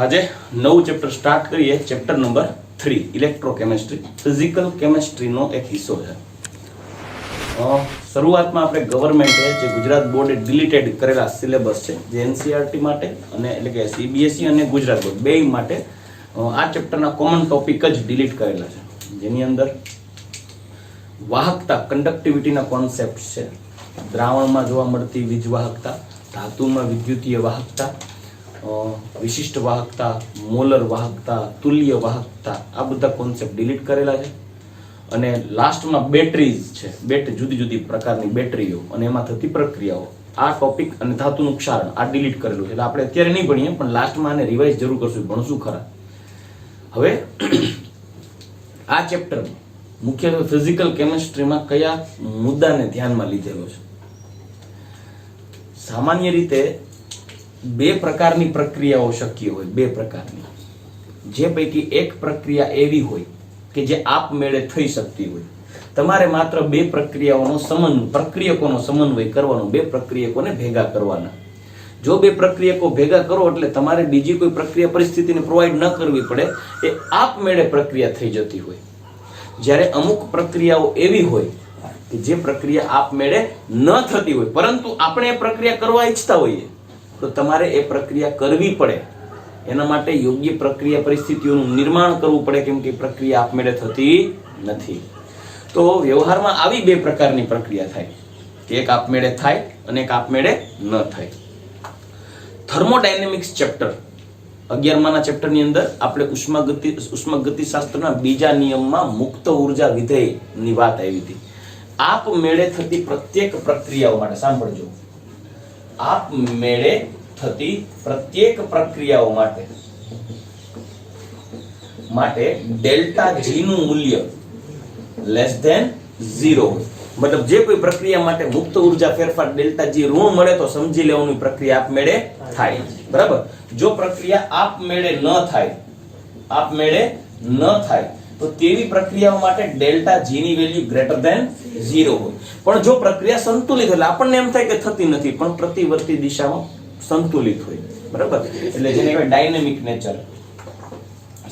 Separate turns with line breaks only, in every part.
આજે નવું chapter start કરીએ. Chapter number 3 electrochemistry. ફિઝિકલ કેમિસ્ટ્રીનો એક હિસ્સો છે. શરૂઆતમાં આપણે ગવર્મેન્ટે જે ગુજરાત બોર્ડે ડિલીટેડ કરેલા સિલેબસ છે, જે એનસીઈઆરટી માટે અને એટલે કે સીબીએસઈ અને ગુજરાત બોર્ડ બેય માટે આ ચેપ્ટરના કોમન ટોપિક જ ડિલીટ કરેલા છે, જેની અંદર વાહકતા, કન્ડક્ટિવિટીના કોન્સેપ્ટ છે, દ્રાવણમાં જોવા મળતી વીજવાહકતા, ધાતુમાં વિદ્યુતીય વાહકતા, વિશિષ્ટ વાહકતા, મોલર વાહકતા, તુલ્ય વાહકતા, આ બધા કોન્સેપ્ટ ડિલીટ કરેલા છે. અને લાસ્ટમાં બેટરીઝ છે, જુદી જુદી પ્રકારની બેટરીઓ અને એમાં થતી પ્રક્રિયાઓ, આ ટોપિક અને ધાતુનું ક્ષારણ આ ડિલીટ કરેલું છે. એટલે આપણે અત્યારે નહીં ભણીએ, પણ લાસ્ટમાં આને રિવાઇઝ જરૂર કરશું, ભણશું ખરા. હવે આ ચેપ્ટર મુખ્યત્વે ફિઝિકલ કેમિસ્ટ્રીમાં કયા મુદ્દાને ધ્યાનમાં લીધેલો છે? સામાન્ય રીતે બે પ્રકારની પ્રક્રિયાઓ શક્ય હોય, બે પ્રકારની, જે પૈકી એક પ્રક્રિયા એવી હોય કે જે આપમેળે થઈ શકતી હોય. તમારે માત્ર બે પ્રક્રિયકોનો સમન્વય કરવાનો, બે પ્રક્રિયકોને ભેગા કરવાના. જો બે પ્રક્રિયકો ભેગા કરો એટલે તમારે બીજી કોઈ પ્રક્રિયા પરિસ્થિતિને પ્રોવાઈડ ન કરવી પડે, એ આપમેળે પ્રક્રિયા થઈ જતી હોય. જ્યારે અમુક પ્રક્રિયાઓ એવી હોય કે જે પ્રક્રિયા આપમેળે ન થતી હોય, પરંતુ આપણે એ પ્રક્રિયા કરવા ઈચ્છતા હોઈએ, તો તમારે એ પ્રક્રિયા કરવી પડે. એના માટે યોગ્ય પ્રક્રિયા પરિસ્થિતિઓનું નિર્માણ કરવું પડે, કેમ કે પ્રક્રિયા આપમેળે થતી નથી. તો વ્યવહારમાં આવી બે પ્રકારની પ્રક્રિયા થાય, કે એક આપમેળે થાય અને એક આપમેળે ન થાય. થર્મોડાયનેમિક્સ ચેપ્ટર 11માના ચેપ્ટરની અંદર આપણે ઉષ્માગતિશાસ્ત્રના બીજા નિયમમાં મુક્ત ઉર્જા વિધેયની વાત આવી હતી. આપમેળે થતી પ્રત્યેક પ્રક્રિયાઓ માટે સાંભળજો, આપમેળે થતી પ્રત્યેક પ્રક્રિયાઓ માટે ડેલ્ટા જી નું મૂલ્ય લેસ ધેન 0 હોય. મતલબ જે કોઈ પ્રક્રિયા માટે મુક્ત ઉર્જા ફેરફાર ડેલ્ટા જી ઋણ મળે તો સમજી લેવાની પ્રક્રિયા આપમેળે થાય. બરાબર? જો પ્રક્રિયા આપમેળે ન થાય તો તેવી પ્રક્રિયાઓ માટે ડેલ્ટા જી ની વેલ્યુ ગ્રેટર ધેન 0 હોય. પણ જો પ્રક્રિયા સંતુલિત, એટલે આપણને એમ થાય કે થતી નથી, પણ પ્રતિવર્તી દિશામાં સંતુલિત હોય. બરાબર? એટલે જેને કહેવાય ડાયનેમિક નેચર,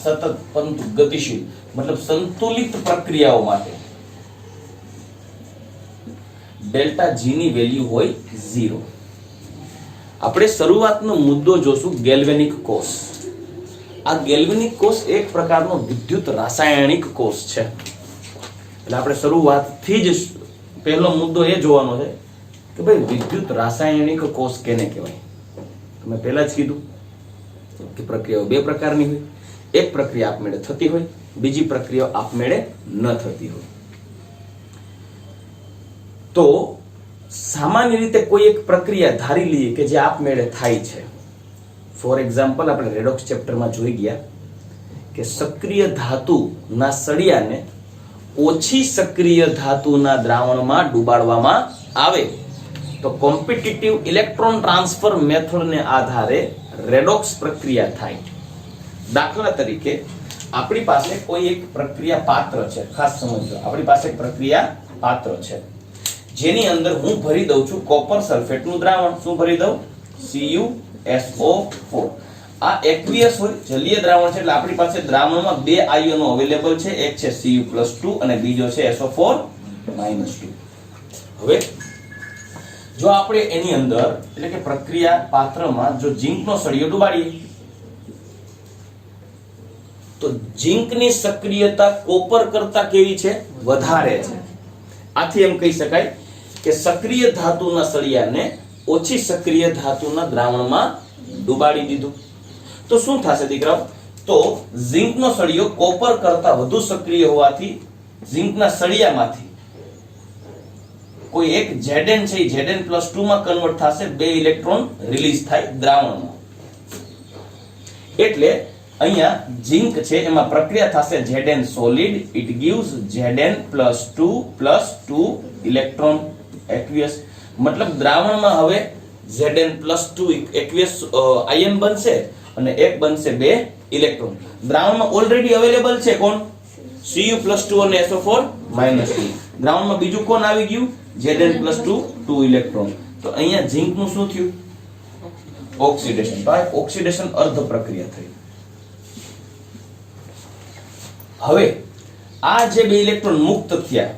સતત પરંતુ ગતિશીલ, મતલબ સંતુલિત પ્રક્રિયાઓ માટે ડેલ્ટા જી ની વેલ્યુ હોય 0. આપણે શરૂઆતનો મુદ્દો જોશું ગેલ્વેનિક કોષ. આ ગેલ્વેનિક કોષ એક પ્રકારનો વિદ્યુત રાસાયણિક કોષ છે. એટલે આપણે શરૂઆતથી જ પહેલો મુદ્દો એ જોવાનો છે કે ભાઈ વિદ્યુત રાસાયણિક કોષ કેને કહેવાય. તમે પહેલા જ કીધું કે પ્રક્રિયાઓ બે પ્રકારની હોય, એક પ્રક્રિયા આપમેળે થતી હોય, બીજી પ્રક્રિયા આપમેળે ન થતી હોય. તો સામાન્ય રીતે કોઈ એક પ્રક્રિયા ધારી લઈએ કે જે આપમેળે થાય છે. ફોર એક્ઝામ્પલ, આપણે રેડોક્સ ચેપ્ટરમાં જોઈ ગયા કે સક્રિય ધાતુના સળિયાને ઓછી સક્રિય ધાતુના દ્રાવણમાં ડુબાડવામાં આવે તો કોમ્પિટિટિવ ઇલેક્ટ્રોન ટ્રાન્સફર મેથડને આધારે રેડોક્સ પ્રક્રિયા થાય. દાખલા તરીકે આપણી પાસે કોઈ એક પ્રક્રિયા પાત્ર છે, ખાસ સમજો, આપણી પાસે એક પ્રક્રિયા પાત્ર છે જેની અંદર હું ભરી દઉં છું કોપર સલ્ફેટનું દ્રાવણ. શું ભરી દઉં? CuSO4. આ એક્વિયસ હોય, જલીય દ્રાવણ છે, એટલે આપણી પાસે દ્રાવણમાં બે આયનો અવેલેબલ છે, એક છે Cu+2 અને બીજો છે SO4-2. હવે જો આપણે એની અંદર એટલે કે પ્રક્રિયા પાત્રમાં જો ઝીંકનો સળિયો ડુબાડીએ તો ઝીંકની સક્રિયતા કોપર કરતા કેવી છે? વધારે છે. આથી એમ કહી શકાય કે સક્રિય ધાતુના સળિયાને ઓછી સક્રિય ધાતુના દ્રાવણમાં ડુબાડી દીધું. તો શું થશે દીકરાઓ? તો ઝીંકનો સળિયો કોપર કરતા વધુ સક્રિય હોવાથી ઝીંકના સળિયામાંથી કોઈ એક Zn છે, Zn+2 માં કન્વર્ટ થશે, બે ઇલેક્ટ્રોન રિલીઝ થાય દ્રાવણમાં. એટલે અહીંયા ઝીંક છે એમાં પ્રક્રિયા થશે Zn solid, it gives Zn+2 electron aqueous. મતલબ દ્રાવણમાં હવે Zn+2 એક્વિયસ આયન બનશે અને એક બનશે બે ઇલેક્ટ્રોન. દ્રાવણમાં ઓલરેડી અવેલેબલ છે કોણ? Cu+2 અને SO4-2. દ્રાવણમાં બીજું કોણ આવી ગયું? Zn+2 2 electron. તો અહીંયા ઝીંકનું શું થયું? ઓક્સિડેશન. તો આ ઓક્સિડેશન અર્ધ પ્રક્રિયા થઈ. હવે આ જે બે ઇલેક્ટ્રોન મુક્ત થયા,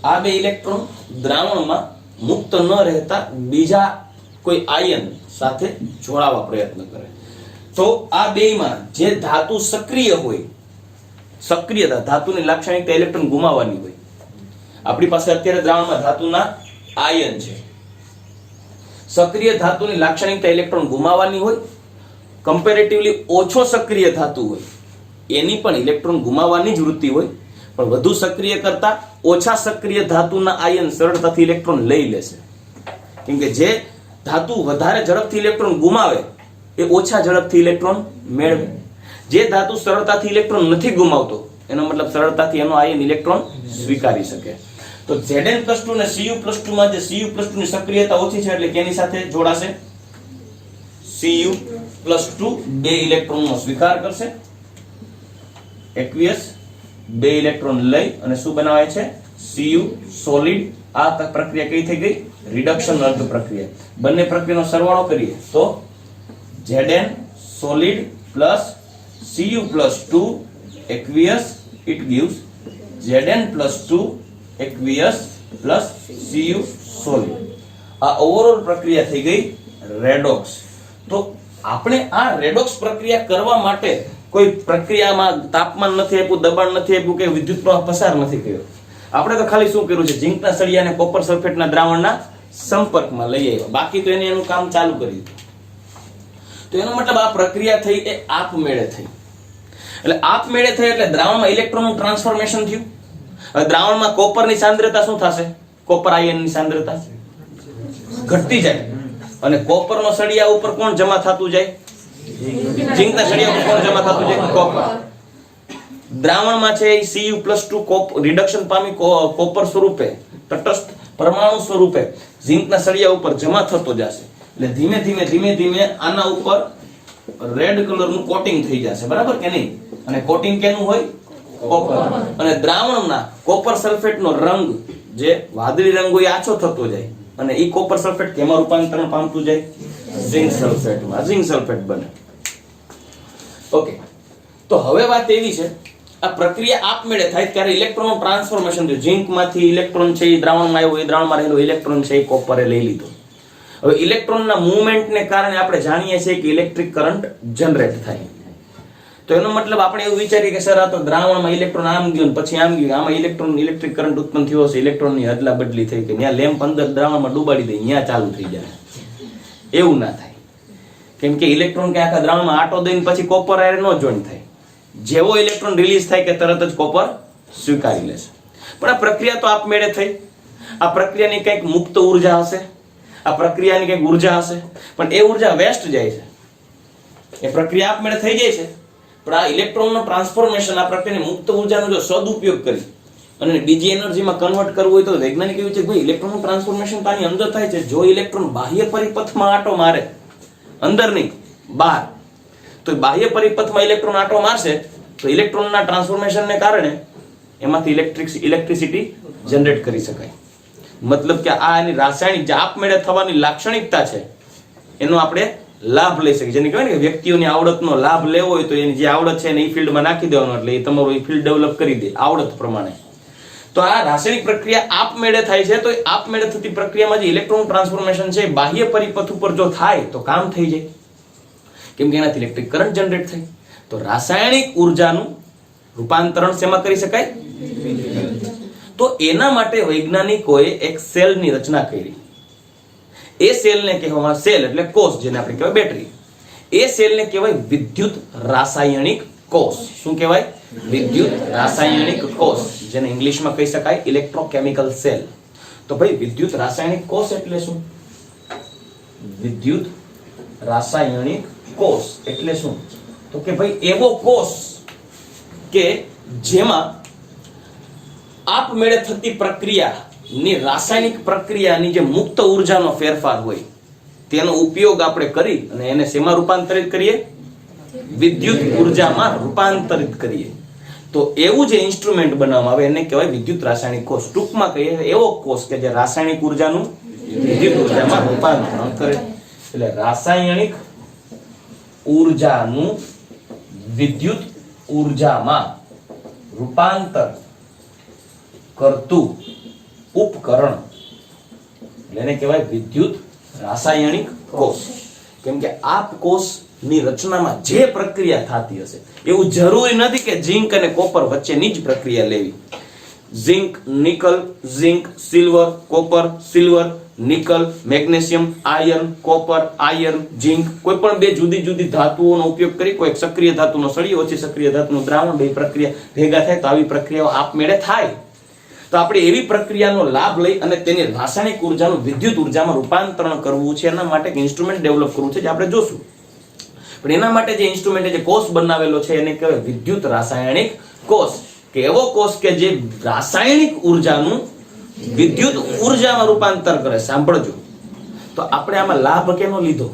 આ બે ઇલેક્ટ્રોન દ્રાવણમાં મુક્ત ન રહેતા બીજા કોઈ આયન સાથે જોડાવા પ્રયત્ન કરે, તો આ બેમાં જે ધાતુ સક્રિય હોય, સક્રિયતા ધાતુની લાક્ષણિકતા ઇલેક્ટ્રોન ગુમાવવાની હોય. આપણી પાસે અત્યારે દ્રાવણમાં ધાતુના આયન છે. સક્રિય ધાતુની લાક્ષણિકતા ઇલેક્ટ્રોન ગુમાવવાની હોય. કમ્પેરેટિવલી ઓછો સક્રિય ધાતુ હોય એની પણ ઇલેક્ટ્રોન ગુમાવવાની જ વૃત્તિ હોય, પણ વધુ સક્રિય કરતા ઓછા સક્રિય ધાતુના આયન સરળતાથી ઇલેક્ટ્રોન લઈ લેશે. કેમ કે જે ધાતુ વધારે ઝડપથી ઇલેક્ટ્રોન ગુમાવે એ ઓછા ઝડપથી ઇલેક્ટ્રોન મેળવે. જે ધાતુ સરળતાથી ઇલેક્ટ્રોન નથી ગુમાવતો એનો મતલબ સરળતાથી એનો આયન ઇલેક્ટ્રોન સ્વીકારી શકે. તો Zn+2 અને Cu+2 માં જે Cu+2 ની સક્રિયતા ઓછી છે એટલે કેની સાથે જોડાશે? Cu+2 બે ઇલેક્ટ્રોનનો સ્વીકાર કરશે. એક્વિયસ બે ઇલેક્ટ્રોન લઈ અને શું બનાવે છે? Cu solid. આ પ્રક્રિયા કઈ થઈ ગઈ? રિડક્શન અર્ધ પ્રક્રિયા. બંને પ્રક્રિયાનો સરવાળો કરીએ તો Zn solid plus Cu+2 aqueous, it gives Zn+2 aqueous plus Cu solid. આ ઓવરઓલ પ્રક્રિયા થઈ ગઈ રેડોક્સ. તો આપણે આ રેડોક્સ પ્રક્રિયા કરવા માટે કોઈ પ્રક્રિયામાં તાપમાન નથી આપ્યું, દબાણ નથી આપ્યું, કે વિદ્યુત પ્રવાહ પસાર નથી કર્યો. આપણે તો ખાલી શું કર્યું છે? ઝીંકના સળિયાને કોપર સલ્ફેટના દ્રાવણના સંપર્કમાં લઈ આવ્યા, બાકી તો એને એનું કામ ચાલુ કર્યું. તો એનો મતલબ આ પ્રક્રિયા થઈ એ આપમેળે થઈ. એટલે આપમેળે થઈ એટલે દ્રાવણમાં ઇલેક્ટ્રોનનું ટ્રાન્સફોર્મેશન થયું. હવે દ્રાવણમાં કોપરની સાંદ્રતા શું થશે? કોપર આયનની સાંદ્રતા ઘટતી જાય અને કોપરનો સળિયા ઉપર કોણ જમા થતું જાય? ઝીંકના સળિયા ઉપર કોણ જમા થતું જાય? કોપર. દ્રાવણમાં છે Cu+2 રિડક્શન પામી કોપર સ્વરૂપે, તટસ્થ પરમાણુ સ્વરૂપે ઝીંકના સળિયા ઉપર જમા થતો જશે. એટલે ધીમે ધીમે આના ઉપર રેડ કલરનું કોટિંગ થઈ જશે, બરાબર કે નહીં? અને કોટિંગ કેનું હોય? કોપર. અને દ્રાવણના કોપર સલ્ફેટનો રંગ જે વાદળી રંગ હોય આછો થતો જાય અને ઈ કોપર સલ્ફેટ કેમાં રૂપાંતરણ પામતું જાય? ઝિંક સલ્ફેટમાં. ઝિંક સલ્ફેટ બને. ઓકે, તો હવે વાત એવી છે, આ પ્રક્રિયા આપમેળે થાય ત્યારે ઇલેક્ટ્રોનનું ટ્રાન્સફોર્મેશન થયું. ઝિંકમાંથી ઇલેક્ટ્રોન છે એ દ્રાવણમાં આવ્યો, એ દ્રાવણમાં રહેલો ઇલેક્ટ્રોન છે એ કોપરે લઈ લીધો. હવે ઇલેક્ટ્રોનના મૂવમેન્ટને કારણે આપણે જાણીએ છીએ કે ઇલેક્ટ્રિક કરંટ જનરેટ થાય. તો એનો મતલબ આપણે એવું વિચારીએ કે સર આ તો દ્રાવણમાં ઇલેક્ટ્રોન આમ ગયું પછી આમ ગયું, આમાં ઇલેક્ટ્રિક કરંટ ઉત્પન્ન થયો હશે, ઇલેક્ટ્રોનની અદલા બદલી થઈ કે ત્યાં લેમ્પ અંદર દ્રાવણમાં ડૂબાડી દે ત્યાં ચાલુ થઈ જાય. એવું ના થાય, કેમ કે ઇલેક્ટ્રોન કે આખા દ્રાવણમાં આટો દઈને પછી કોપર આયર્ન નો જોઈન થાય. જેવો ઇલેક્ટ્રોન રિલીઝ થાય કે તરત જ કોપર સ્વીકારી લેશે. પણ આ પ્રક્રિયા તો આપમેળે થઈ. આ પ્રક્રિયાની કંઈક મુક્ત ઉર્જા હશે, આ પ્રક્રિયાની કંઈક ઉર્જા હશે, પણ એ ઉર્જા વેસ્ટ જાય છે. એ પ્રક્રિયા આપમેળે થઈ જાય છે, પણ આ ઇલેક્ટ્રોનનું ટ્રાન્સફોર્મેશન, આ પ્રક્રિયાની મુક્ત ઉર્જાનો જો સદુપયોગ કરી અને બીજી એનર્જીમાં કન્વર્ટ કરવું હોય તો વૈજ્ઞાનિક એવું છે કે ભાઈ ઇલેક્ટ્રોનનું ટ્રાન્સફોર્મેશન તો આની અંદર થાય છે. જો ઇલેક્ટ્રોન બાહ્ય પરિપથમાં આંટો મારે, અંદર નહીં બહાર, તો બાહ્ય પરિપથમાં ઇલેક્ટ્રોન આંટો મારશે તો ઇલેક્ટ્રોનના ટ્રાન્સફોર્મેશનને કારણે એમાંથી ઇલેક્ટ્રિસિટી જનરેટ કરી શકાય. મતલબ કે આ એની રાસાયણિક જે આપમેળે થવાની લાક્ષણિકતા છે એનો આપણે લાભ લઈ શકીએ. જેને કહેવાય ને કે વ્યક્તિઓની આવડતનો લાભ લેવો હોય તો એની જે આવડત છે એને એ ફિલ્ડમાં નાખી દેવાનો, એટલે એ તમારું એ ફિલ્ડ ડેવલપ કરી દે આવડત પ્રમાણે. તો આ રાસાયણિક પ્રક્રિયા આપમેળે થાય છે. તો આપમેળે થતી પ્રક્રિયામાં જે ઇલેક્ટ્રોન ટ્રાન્સફોર્મેશન છે બાહ્ય પરિપથ ઉપર જો થાય તો કામ થઈ જાય, કેમ કે એનાથી ઇલેક્ટ્રિક કરંટ જનરેટ થાય. તો રાસાયણિક ઉર્જાનું રૂપાંતરણ શેમાં કરી શકાય? તો એના માટે વૈજ્ઞાનિકોએ એક સેલની રચના કરી. એ સેલને કહેવામાં, સેલ એટલે કોષ, જેને આપણે કહેવાય બેટરી, એ સેલને કહેવાય વિદ્યુત રાસાયણિક કોષ. શું કહેવાય? વિદ્યુત રાસાયણિક કોષ, જેને ઇંગ્લિશમાં કહી શકાય ઇલેક્ટ્રોકેમિકલ સેલ. તો ભાઈ વિદ્યુત રાસાયણિક કોષ એટલે શું? વિદ્યુત રાસાયણિક કોષ એટલે શું? તો કે ભાઈ એવો કોષ કે જેમાં આપમેળે થતી પ્રક્રિયાની રાસાયણિક પ્રક્રિયાની જે મુક્ત ઉર્જાનો ફેરફાર હોય તેનો ઉપયોગ આપણે કરી અને એને શેમાં રૂપાંતરિત કરીએ? વિદ્યુત ઉર્જામાં રૂપાંતરિત કરીએ. તો એવું જે ઇન્સ્ટ્રુમેન્ટ બનાવવામાં આવે એને કહેવાય વિદ્યુત રાસાયણિક કોષ. ટૂંકમાં કહીએ એવો કોષ કે જે રાસાયણિક ઉર્જાનું વિદ્યુત ઉર્જામાં રૂપાંતરણ કરે. એટલે રાસાયણિક ઉર્જાનું વિદ્યુત ઉર્જામાં રૂપાંતર કરતું ઉપકરણ એને કહેવાય વિદ્યુત રાસાયણિક કોષ. કેમ કે આ કોષની રચનામાં જે પ્રક્રિયા થતી હશે એવું જરૂરી નથી કે ઝિંક અને કોપર વચ્ચેની જ પ્રક્રિયા લેવી. Zinc nickel, zinc silver, copper silver, nickel magnesium, iron copper, iron zinc, કોઈ પણ બે જુદી જુદી ધાતુઓનો ઉપયોગ કરી કોઈ એક સક્રિય ધાતુનો સળિયો, ઓછી સક્રિય ધાતુનું દ્રાવણ, બે પ્રક્રિયા ભેગા થાય તો આવી પ્રક્રિયાઓ આપમેળે થાય. તો આપણે એવી પ્રક્રિયાનો લાભ લઈ અને તેની રાસાયણિક ઉર્જાનું વિદ્યુત ઉર્જામાં રૂપાંતરણ કરવું છે. એના માટે એક ઇન્સ્ટ્રુમેન્ટ ડેવલપ કરવું છે જે આપણે જોશું. પણ એના માટે જે ઇન્સ્ટ્રુમેન્ટ જે કોષ બનાવેલો છે એને કહેવાય વિદ્યુત રાસાયણિક કોષ, કે એવો કોષ કે જે રાસાયણિક ઉર્જાનું વિદ્યુત ઉર્જામાં રૂપાંતર કરે. સાંભળજો, તો આપણે આમાં લાભ કેનો લીધો?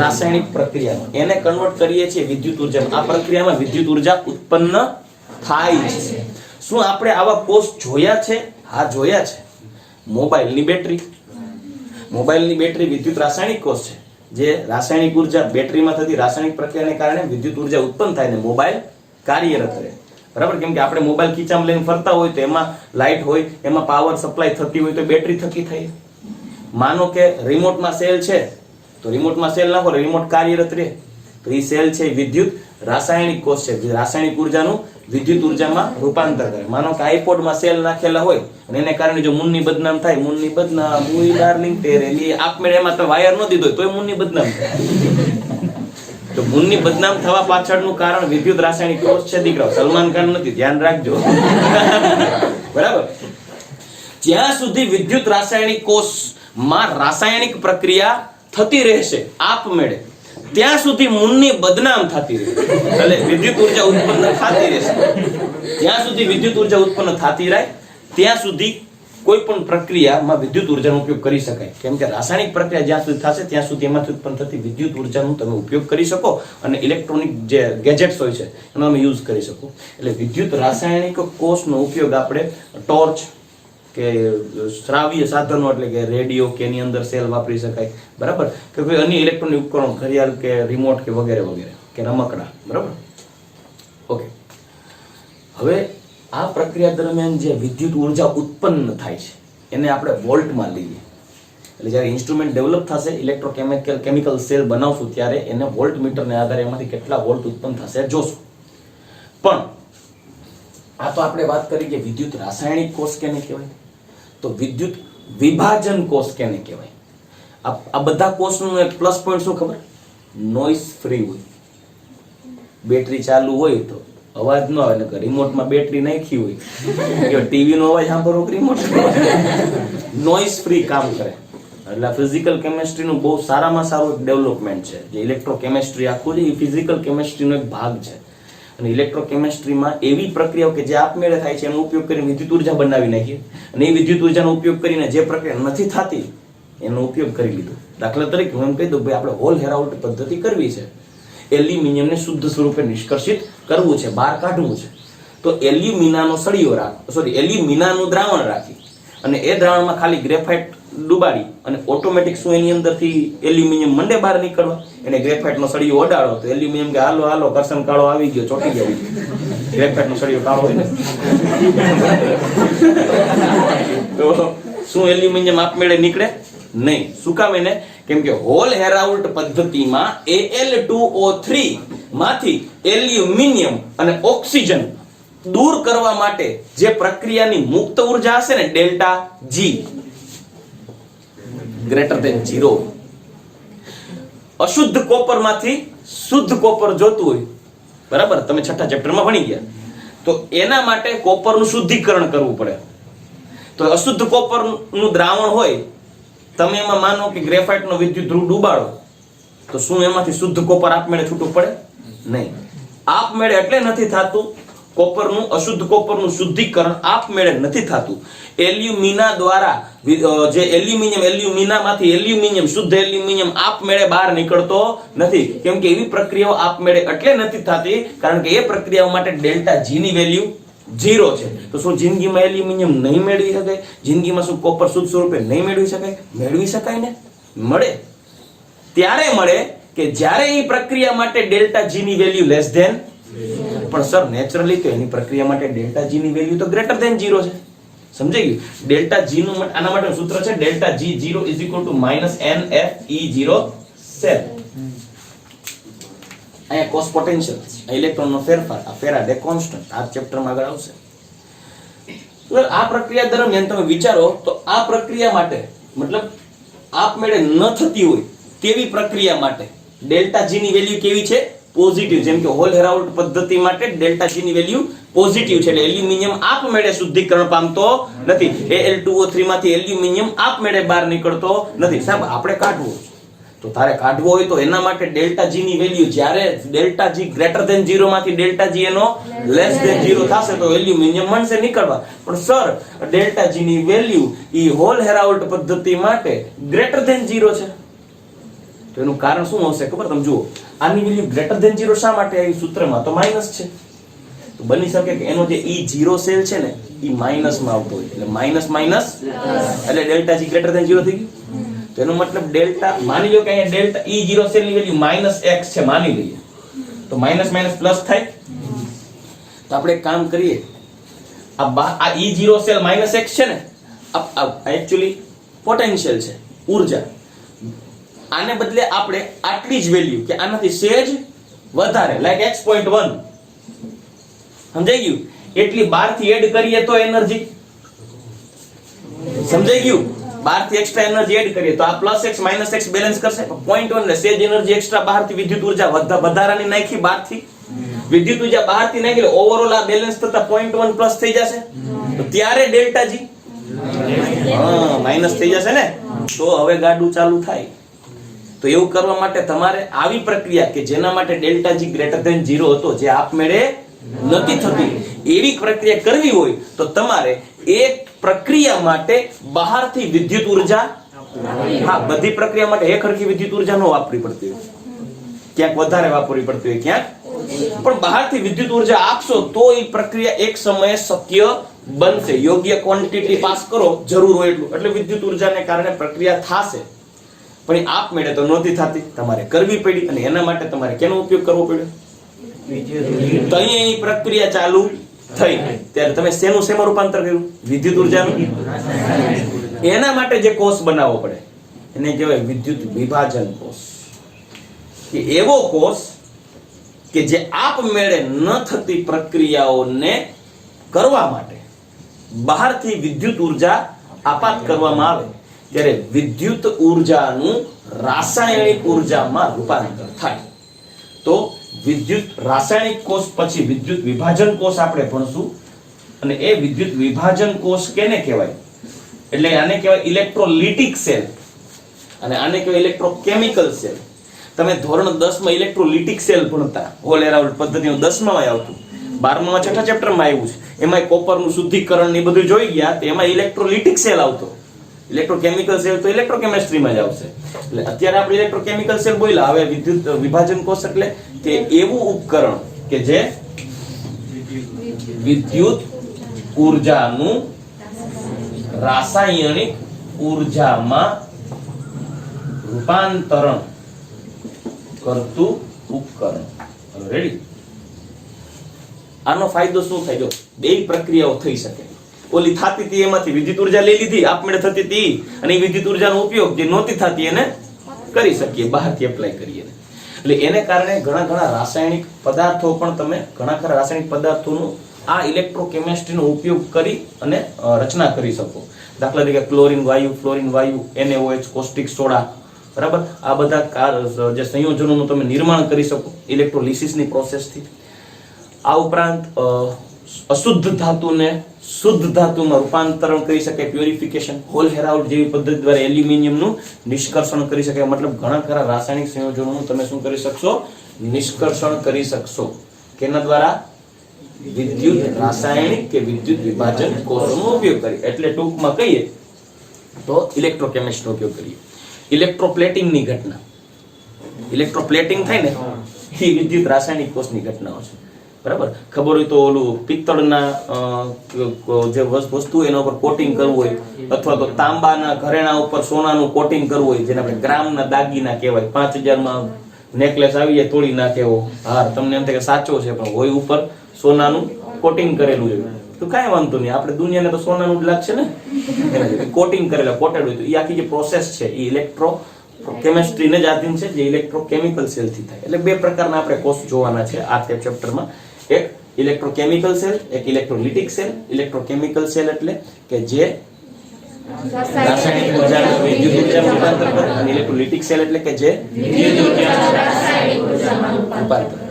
રાસાયણિક પ્રક્રિયાનો. એને કન્વર્ટ કરીએ છીએ વિદ્યુત ઉર્જામાં. આ પ્રક્રિયામાં વિદ્યુત ઉર્જા ઉત્પન્ન થાય છે. શું આપણે આવા કોષ જોયા છે? હા, જોયા છે. મોબાઈલની બેટરી વિદ્યુત રાસાયણિક કોષ છે. જે રાસાયણિક ઉર્જા બેટરીમાં થતી રાસાયણિક પ્રક્રિયાને કારણે વિદ્યુત ઉર્જા ઉત્પન્ન થાય ને મોબાઈલ કાર્યરત રહે. બરાબર? કેમ કે આપણે મોબાઈલ ખીચામાં લઈને ફરતા હોય તો એમાં લાઈટ હોય, એમાં પાવર સપ્લાય થતી હોય તો બેટરી થકી થાય. માનો કે રિમોટમાં સેલ છે તો રિમોટમાં સેલ નાખો, રિમોટ કાર્યરત રહે. તો એ સેલ છે વિદ્યુત રાસાયણિક કોષ છે. રાસાયણિક ઉર્જાનું વિદ્યુત ઉર્જામાં રૂપાંતર કરે. માનો કે આઈપોડમાં સેલ નાખેલા હોય અને એને કારણે જો મુન્ની બદનામ થાય, મુન્ની બદનામ, મુઈ ડાર્લિંગ તેરે લી, આપમેળે એમાં તો વાયર ન દીધો તોય મુન્ની બદનામ થાય. તો મુન્ની બદનામ થવા પાછળનું કારણ વિદ્યુત રાસાયણિક કોષ છે દીકરાઓ. સલમાન ખાન નથી, ધ્યાન રાખજો. બરાબર? જ્યાં સુધી વિદ્યુત રાસાયણિક કોષમાં રાસાયણિક પ્રક્રિયા થતી રહેશે આપમેળે, ત્યાં સુધી મુન્ની બદનામ થતી રહેશે. એટલે વિદ્યુત ઉર્જા ઉત્પન્ન થતી રહેશે. જ્યાં સુધી વિદ્યુત ઉર્જા ઉત્પન્ન થતી રહે ત્યાં સુધી કોઈ પણ પ્રક્રિયામાં વિદ્યુત ઉર્જાનો ઉપયોગ કરી શકાય. કેમ કે રાસાયણિક પ્રક્રિયા જ્યાં સુધી થશે ત્યાં સુધી એમાંથી ઉત્પન્ન થતી વિદ્યુત ઉર્જાનો તમે ઉપયોગ કરી શકો અને ઇલેક્ટ્રોનિક જે ગેજેટ્સ હોય છે એનો તમે યુઝ કરી શકો. એટલે વિદ્યુત રાસાયણિક કોષનો ઉપયોગ આપણે ટોર્ચ કે શ્રાવ્ય સાધનો એટલે કે રેડિયો કે એની અંદર સેલ વાપરી શકાય. બરાબર? કે કોઈ અન્ય ઇલેક્ટ્રોનિક ઉપકરણ, ઘડિયાળ કે રિમોટ કે વગેરે વગેરે કે રમકડા. બરાબર? ઓકે. હવે આ પ્રક્રિયા દરમિયાન જે વિદ્યુત ઉર્જા ઉત્પન્ન થાય છે એને આપણે વોલ્ટમાં લઈએ. એટલે જ્યારે ઇન્સ્ટ્રુમેન્ટ ડેવલપ થશે, કેમિકલ સેલ બનાવશું ત્યારે એને વોલ્ટ મીટરને આધારે એમાંથી કેટલા વોલ્ટ ઉત્પન્ન થશે જોશું. પણ આ તો આપણે વાત કરી કે વિદ્યુત રાસાયણિક કોષ કેને કહેવાય, તો વિદ્યુત વિભાજન કોષ કેને કહેવાય. આ બધા કોષનું એક પ્લસ પોઈન્ટ શું ખબર? નોઇઝ ફ્રી હોય. બેટરી ચાલુ હોય તો અવાજ ન આવે. ને રિમોટમાં બેટરી નાખી હોય કે ટીવી નો અવાજ સાંભળો, રિમોટ નોઇઝ ફ્રી કામ કરે. એટલે ફિઝિકલ કેમિસ્ટ્રીનું બહુ સારામાં સારું ડેવલપમેન્ટ છે. જે ઇલેક્ટ્રોકેમિસ્ટ્રી આખું છે એ ફિઝિકલ કેમિસ્ટ્રીનો એક ભાગ છે. અને ઇલેક્ટ્રોકેમિસ્ટ્રીમાં એવી પ્રક્રિયાઓ કે જે આપમેળે થાય છે એનો ઉપયોગ કરીને વિદ્યુત ઉર્જા બનાવી નાખીએ અને એ વિદ્યુત ઉર્જાનો ઉપયોગ કરીને જે પ્રક્રિયા નથી થતી એનો ઉપયોગ કરી લીધો. દાખલા તરીકે હું એમ કહી દઉં, ભાઈ આપણે હોલ હેરાઉટ પદ્ધતિ કરવી છે, એલ્યુમિનિયમને શુદ્ધ સ્વરૂપે નિષ્કર્ષિત કરવું છે, બહાર કાઢવું છે. તો એલ્યુમિનાનો સળિયો એલ્યુમિનાનું દ્રાવણ રાખી અને એ દ્રાવણમાં ખાલી ગ્રેફાઇટ ડુબાડી અને ઓટોમેટિક શું એની અંદરથી એલ્યુમિનિયમ મંડે બહાર નીકળવા. એને ગ્રેફાઇટનો સળિયો ઓડાડો તો એલ્યુમિનિયમ કે હાલો હાલો કરસન કાળો આવી ગયો, ચોટી ગયો. ગ્રેફાઇટનો સળિયો કાળો હોય ને તો શું એલ્યુમિનિયમ આપમેળે નીકળે? નહીં. શું કામ? એને કેમ કે હોલ હેરાઉલ્ટ પદ્ધતિમાં Al2O3 માંથી એલ્યુમિનિયમ અને ઓક્સિજન દૂર કરવા માટે જે પ્રક્રિયાની મુક્ત ઉર્જા હશે ને ડેલ્ટા G ગ્રેટર ધેન 0. અશુદ્ધ કોપર માંથી શુદ્ધ કોપર જોતું હોય, બરાબર? તમે છઠ્ઠા ચેપ્ટરમાં ભણી ગયા. તો એના માટે કોપરનું શુદ્ધિકરણ કરવું પડે. તો અશુદ્ધ કોપરનું દ્રાવણ હોય, તમે એમાં માનો કે ગ્રેફાઇટનો વિદ્યુત ધ્રુવ ડુબાડો તો શું એમાંથી શુદ્ધ કોપર આપમેળે છૂટું પડે? નહીં. આપમેળે એટલે નથી થતું. કોપરનું અશુદ્ધ કોપરનું શુદ્ધિકરણ આપમેળે નથી થતું. એલ્યુમિના દ્વારા જે એલ્યુમિનિયમમાંથી એલ્યુમિનિયમ, શુદ્ધ એલ્યુમિનિયમ આપમેળે બહાર નીકળતો નથી. કેમ કે એવી પ્રક્રિયાઓ આપમેળે એટલે નથી થતી કારણ કે એ પ્રક્રિયાઓ માટે ડેલ્ટા G ની વેલ્યુ 0 છે. તો શું જિંદગીમાં એલ્યુમિનિયમ નહીં મેળવી શકાય? જિંદગીમાં શું કોપર શુદ્ધ સ્વરૂપે નહીં મેળવી શકાય? મેળવી શકાય ને. મળે ત્યારે મળે કે જ્યારે એ પ્રક્રિયા માટે ડેલ્ટા G ની વેલ્યુ લેસ ધેન પણ સર નેચરલી તો એની પ્રક્રિયા માટે ડેલ્ટા જી ની વેલ્યુ તો ગ્રેટર ધેન 0 છે. સમજાઈ ગયું? ડેલ્ટા જી નું આના માટેનું સૂત્ર છે ડેલ્ટા જી 0 -NFE0 સેલ. અહીંયા કોસ પોટેન્શિયલ, ઇલેક્ટ્રોનનો ફેરફાર, આ ફેરાડે કોન્સ્ટન્ટ આ ચેપ્ટરમાં આગળ આવશે. આ પ્રક્રિયા દરમિયાન તમે વિચારો તો આ પ્રક્રિયા માટે મતલબ આપમેળે ન થતી હોય તેવી પ્રક્રિયા માટે ડેલ્ટા જી ની વેલ્યુ કેવી છે? પોઝિટિવ. જેમ કે હોલ હેરાલ્ડ પદ્ધતિ માટે ડેલ્ટા જી ની વેલ્યુ પોઝિટિવ છે, એટલે એલ્યુમિનિયમ આપમેળે શુદ્ધિકરણ પામતો નથી. Al2O3 માંથી એલ્યુમિનિયમ આપમેળે બહાર નીકળતો નથી. સાહેબ આપણે કાઢવું તો તારે કાઢવો હોય તો એના માટે ડેલ્ટા જી ની વેલ્યુ જ્યારે ડેલ્ટા જી ગ્રેટર ધેન 0 માંથી ડેલ્ટા જી એનો લેસ ધેન 0 થશે તો એલ્યુમિનિયમ મળશે નીકળવા. પણ સર ડેલ્ટા જી ની વેલ્યુ ઈ હોલ હેરાલ્ડ પદ્ધતિ માટે ગ્રેટર ધેન 0 છે. તો એનું કારણ શું હશે ખબર? તમે જુઓ, આની વેલ્યુ ગ્રેટર ધેન 0 શા માટે આવી? સૂત્રમાં તો માઈનસ છે. તો બની શકે કે એનો જે E0 સેલ છે ને ઈ માઈનસ માં આવતો હોય, એટલે માઈનસ માઈનસ એટલે ડેલ્ટા જી ગ્રેટર ધેન 0 થઈ ગયું. તો એનો મતલબ ડેલ્ટા, માની લો કે અહીંયા ડેલ્ટા E0 સેલ ની વેલ્યુ -x છે, માની લઈએ તો માઈનસ માઈનસ પ્લસ થાય. તો આપણે એક કામ કરીએ, આ E0 સેલ -x છે ને, આ એક્ચ્યુઅલી પોટેન્શિયલ છે, ઊર્જા. આને બદલે આપણે આટલી જ વેલ્યુ કે આનાથી સેજ વધારે લાઈક x.1 સમજાઈ ગયું એટલી 12 થી એડ કરીએ તો એનર્જી સમજાઈ ગયું. 12 થી એક્સ્ટ્રા એનર્જી એડ કરીએ તો આ +x -x બેલેન્સ કરશે. 0.1 એટલે સેજ એનર્જી એક્સ્ટ્રા બહારથી વિદ્યુત ઊર્જા વધારાની નાખી, 12 થી વિદ્યુત ઊર્જા બહારથી નાખી એટલે ઓવરઓલ આ બેલેન્સ થતા 0.1 પ્લસ થઈ જશે. તો ત્યારે ડેલ્ટા જી માઈનસ થઈ જશે ને. તો હવે ગાડું ચાલુ થાય. તો એવું કરવા માટે તમારે આવી પ્રક્રિયા કે જેના માટે ડેલ્ટા જી ગ્રેટર ધેન 0 હતો, જે આપમેળે નથી થતી, એવી પ્રક્રિયા કરવી હોય તો તમારે એક પ્રક્રિયા માટે બહારથી વિદ્યુત ઊર્જા, હા બધી પ્રક્રિયા માટે એક હરખી વિદ્યુત ઊર્જા ન વાપરવી પડતી હોય, ક્યાંક વધારે વાપરવી પડતી હોય, ક્યાંક પણ બહારથી વિદ્યુત ઊર્જા આપશો તો એ પ્રક્રિયા એક સમયે શક્ય બનશે. યોગ્ય ક્વોન્ટિટી પાસ કરો જરૂર હોય એટલું, એટલે વિદ્યુત ઊર્જાને કારણે પ્રક્રિયા થશે. પણ આપમેળે તો નહોતી થતી, તમારે કરવી પડી. અને એના માટે તમારે કેનો ઉપયોગ કરવો પડ્યો? તો અહીંયા પ્રક્રિયા ચાલુ થઈ ત્યારે તમે શેમાં રૂપાંતર કર્યું? વિદ્યુત ઊર્જાનું. એના માટે જે કોષ બનાવવો પડે એને કહેવાય વિદ્યુત વિભાજન કોષ. કે એવો કોષ કે જે આપમેળે ન થતી પ્રક્રિયાઓને કરવા માટે બહારથી વિદ્યુત ઊર્જા આપાત કરવામાં આવે ત્યારે વિદ્યુત ઊર્જાનું રાસાયણિક ઊર્જામાં રૂપાંતર થાય. તો વિદ્યુત રાસાયણિક કોષ પછી વિદ્યુત વિભાજન કોષ આપણે ભણશું. અને એ વિદ્યુત વિભાજન કોષ કેને કહેવાય? એટલે આને કહેવાય ઇલેક્ટ્રોલિટિક સેલ અને આને કહેવાય ઇલેક્ટ્રોકેમિકલ સેલ. તમે ધોરણ 10 માં ઇલેક્ટ્રોલિટિક સેલ ભણતા, હોલ હેરાલ્ડ પદ્ધતિનું 10 માં આવતું, 12 માં છઠ્ઠા ચેપ્ટરમાં આવ્યું છે. એમાં કોપરનું શુદ્ધિકરણ ને બધું જોઈ ગયા, તો એમાં ઇલેક્ટ્રોલિટિક સેલ આવતો. ઇલેક્ટ્રોકેમિકલ સેલ તો ઇલેક્ટ્રોકેમિસ્ટ્રીમાં જ આવશે. એટલે અત્યારે આપણે ઇલેક્ટ્રોકેમિકલ સેલ બોલ્યા. હવે વિદ્યુત વિભાજન કોષ એટલે કે એવું ઉપકરણ કે જે વિદ્યુત ઊર્જાનું રાસાયણિક ઊર્જામાં રૂપાંતરણ કરતું ઉપકરણ. રેડી? આનો ફાયદો શું થાય? જો બે પ્રક્રિયાઓ થઈ શકે. ઓલી થતી હતી એમાંથી વિદ્યુત ઊર્જા લઈ લીધી, આપમેળે થતી હતી, અને એ વિદ્યુત ઊર્જાનો ઉપયોગ જે નહોતી થતી એને કરી શકીએ, બહારથી એપ્લાય કરીએ. એટલે એને કારણે ઘણા રાસાયણિક પદાર્થો પણ તમે ઘણા ખરા રાસાયણિક પદાર્થોનું આ ઇલેક્ટ્રોકેમિસ્ટ્રીનો ઉપયોગ કરી અને રચના કરી શકો. દાખલા તરીકે ક્લોરીન વાયુ, ફ્લોરીન વાયુ, NaOH, કોસ્ટિક સોડા, બરાબર? આ બધા જે સંયોજનોનું તમે નિર્માણ કરી શકો ઇલેક્ટ્રોલિસિસની પ્રોસેસથી. આ ઉપરાંત અશુદ્ધ ધાતુને શુદ્ધ ધાતુમાં રૂપાંતરણ કરી શકાય, પ્યોરિફિકેશન. હોલ હેરાલ્ડ જેવી પદ્ધતિ દ્વારા એલ્યુમિનિયમનું નિષ્કર્ષણ કરી શકાય. મતલબ ઘણા ખરા રાસાયણિક સંયોજનોનું તમે શું કરી શકશો? નિષ્કર્ષણ કરી શકશો. કેના દ્વારા? વિદ્યુત રાસાયણિક કે વિદ્યુત વિભાજન કોષોનો ઉપયોગ કરી. એટલે ટૂંકમાં કહીએ તો ઇલેક્ટ્રોકેમિસ્ટ્રીનો ઉપયોગ કરીએ. ઇલેક્ટ્રોપ્લેટિંગની ઘટના, ઇલેક્ટ્રોપ્લેટિંગ થાય ને એ વિદ્યુત રાસાયણિક કોષની ઘટનાઓ છે. બરાબર? ખબર હોય તો ઓલું પિત્તળના જે વસ્તુ એના ઉપર કોટિંગ કરવું હોય, અથવા તો તાંબાના ઘરેણા ઉપર સોનાનું કોટિંગ કરવું હોય, જેને આપણે ગ્રામના દાગીના કહેવાય. 5000 માં નેકલેસ આવી જાય તોડી નાખે એવો હાર તમને એમ થાય કે સાચો છે પણ હોય ઉપર સોનાનું કોટિંગ કરેલું છે તો કાંઈ વાંધો નહીં, આપણે દુનિયાને તો સોનાનું જ લાગશે ને, કોટિંગ કરેલા કોટેડ હોય તો એ આખી જે પ્રોસેસ છે એ ઇલેક્ટ્રો કેમિસ્ટ્રીને જ આધીન છે, જે ઇલેક્ટ્રોકેમિકલ સેલથી થાય. એટલે બે પ્રકારના આપણે કોષ જોવાના છે આ ચેપ્ટરમાં, એક ઇલેક્ટ્રોકેમિકલ સેલ, એક ઇલેક્ટ્રોલિટિક સેલ. ઇલેક્ટ્રોકેમિકલ સેલ એટલે કે જે રાસાયણિક ઉર્જાને વિદ્યુત ઉર્જામાં રૂપાંતર કરે, અને ઇલેક્ટ્રોલિટિક સેલ એટલે કે જે વિદ્યુત ઉર્જાને રાસાયણિક ઉર્જામાં રૂપાંતર કરે.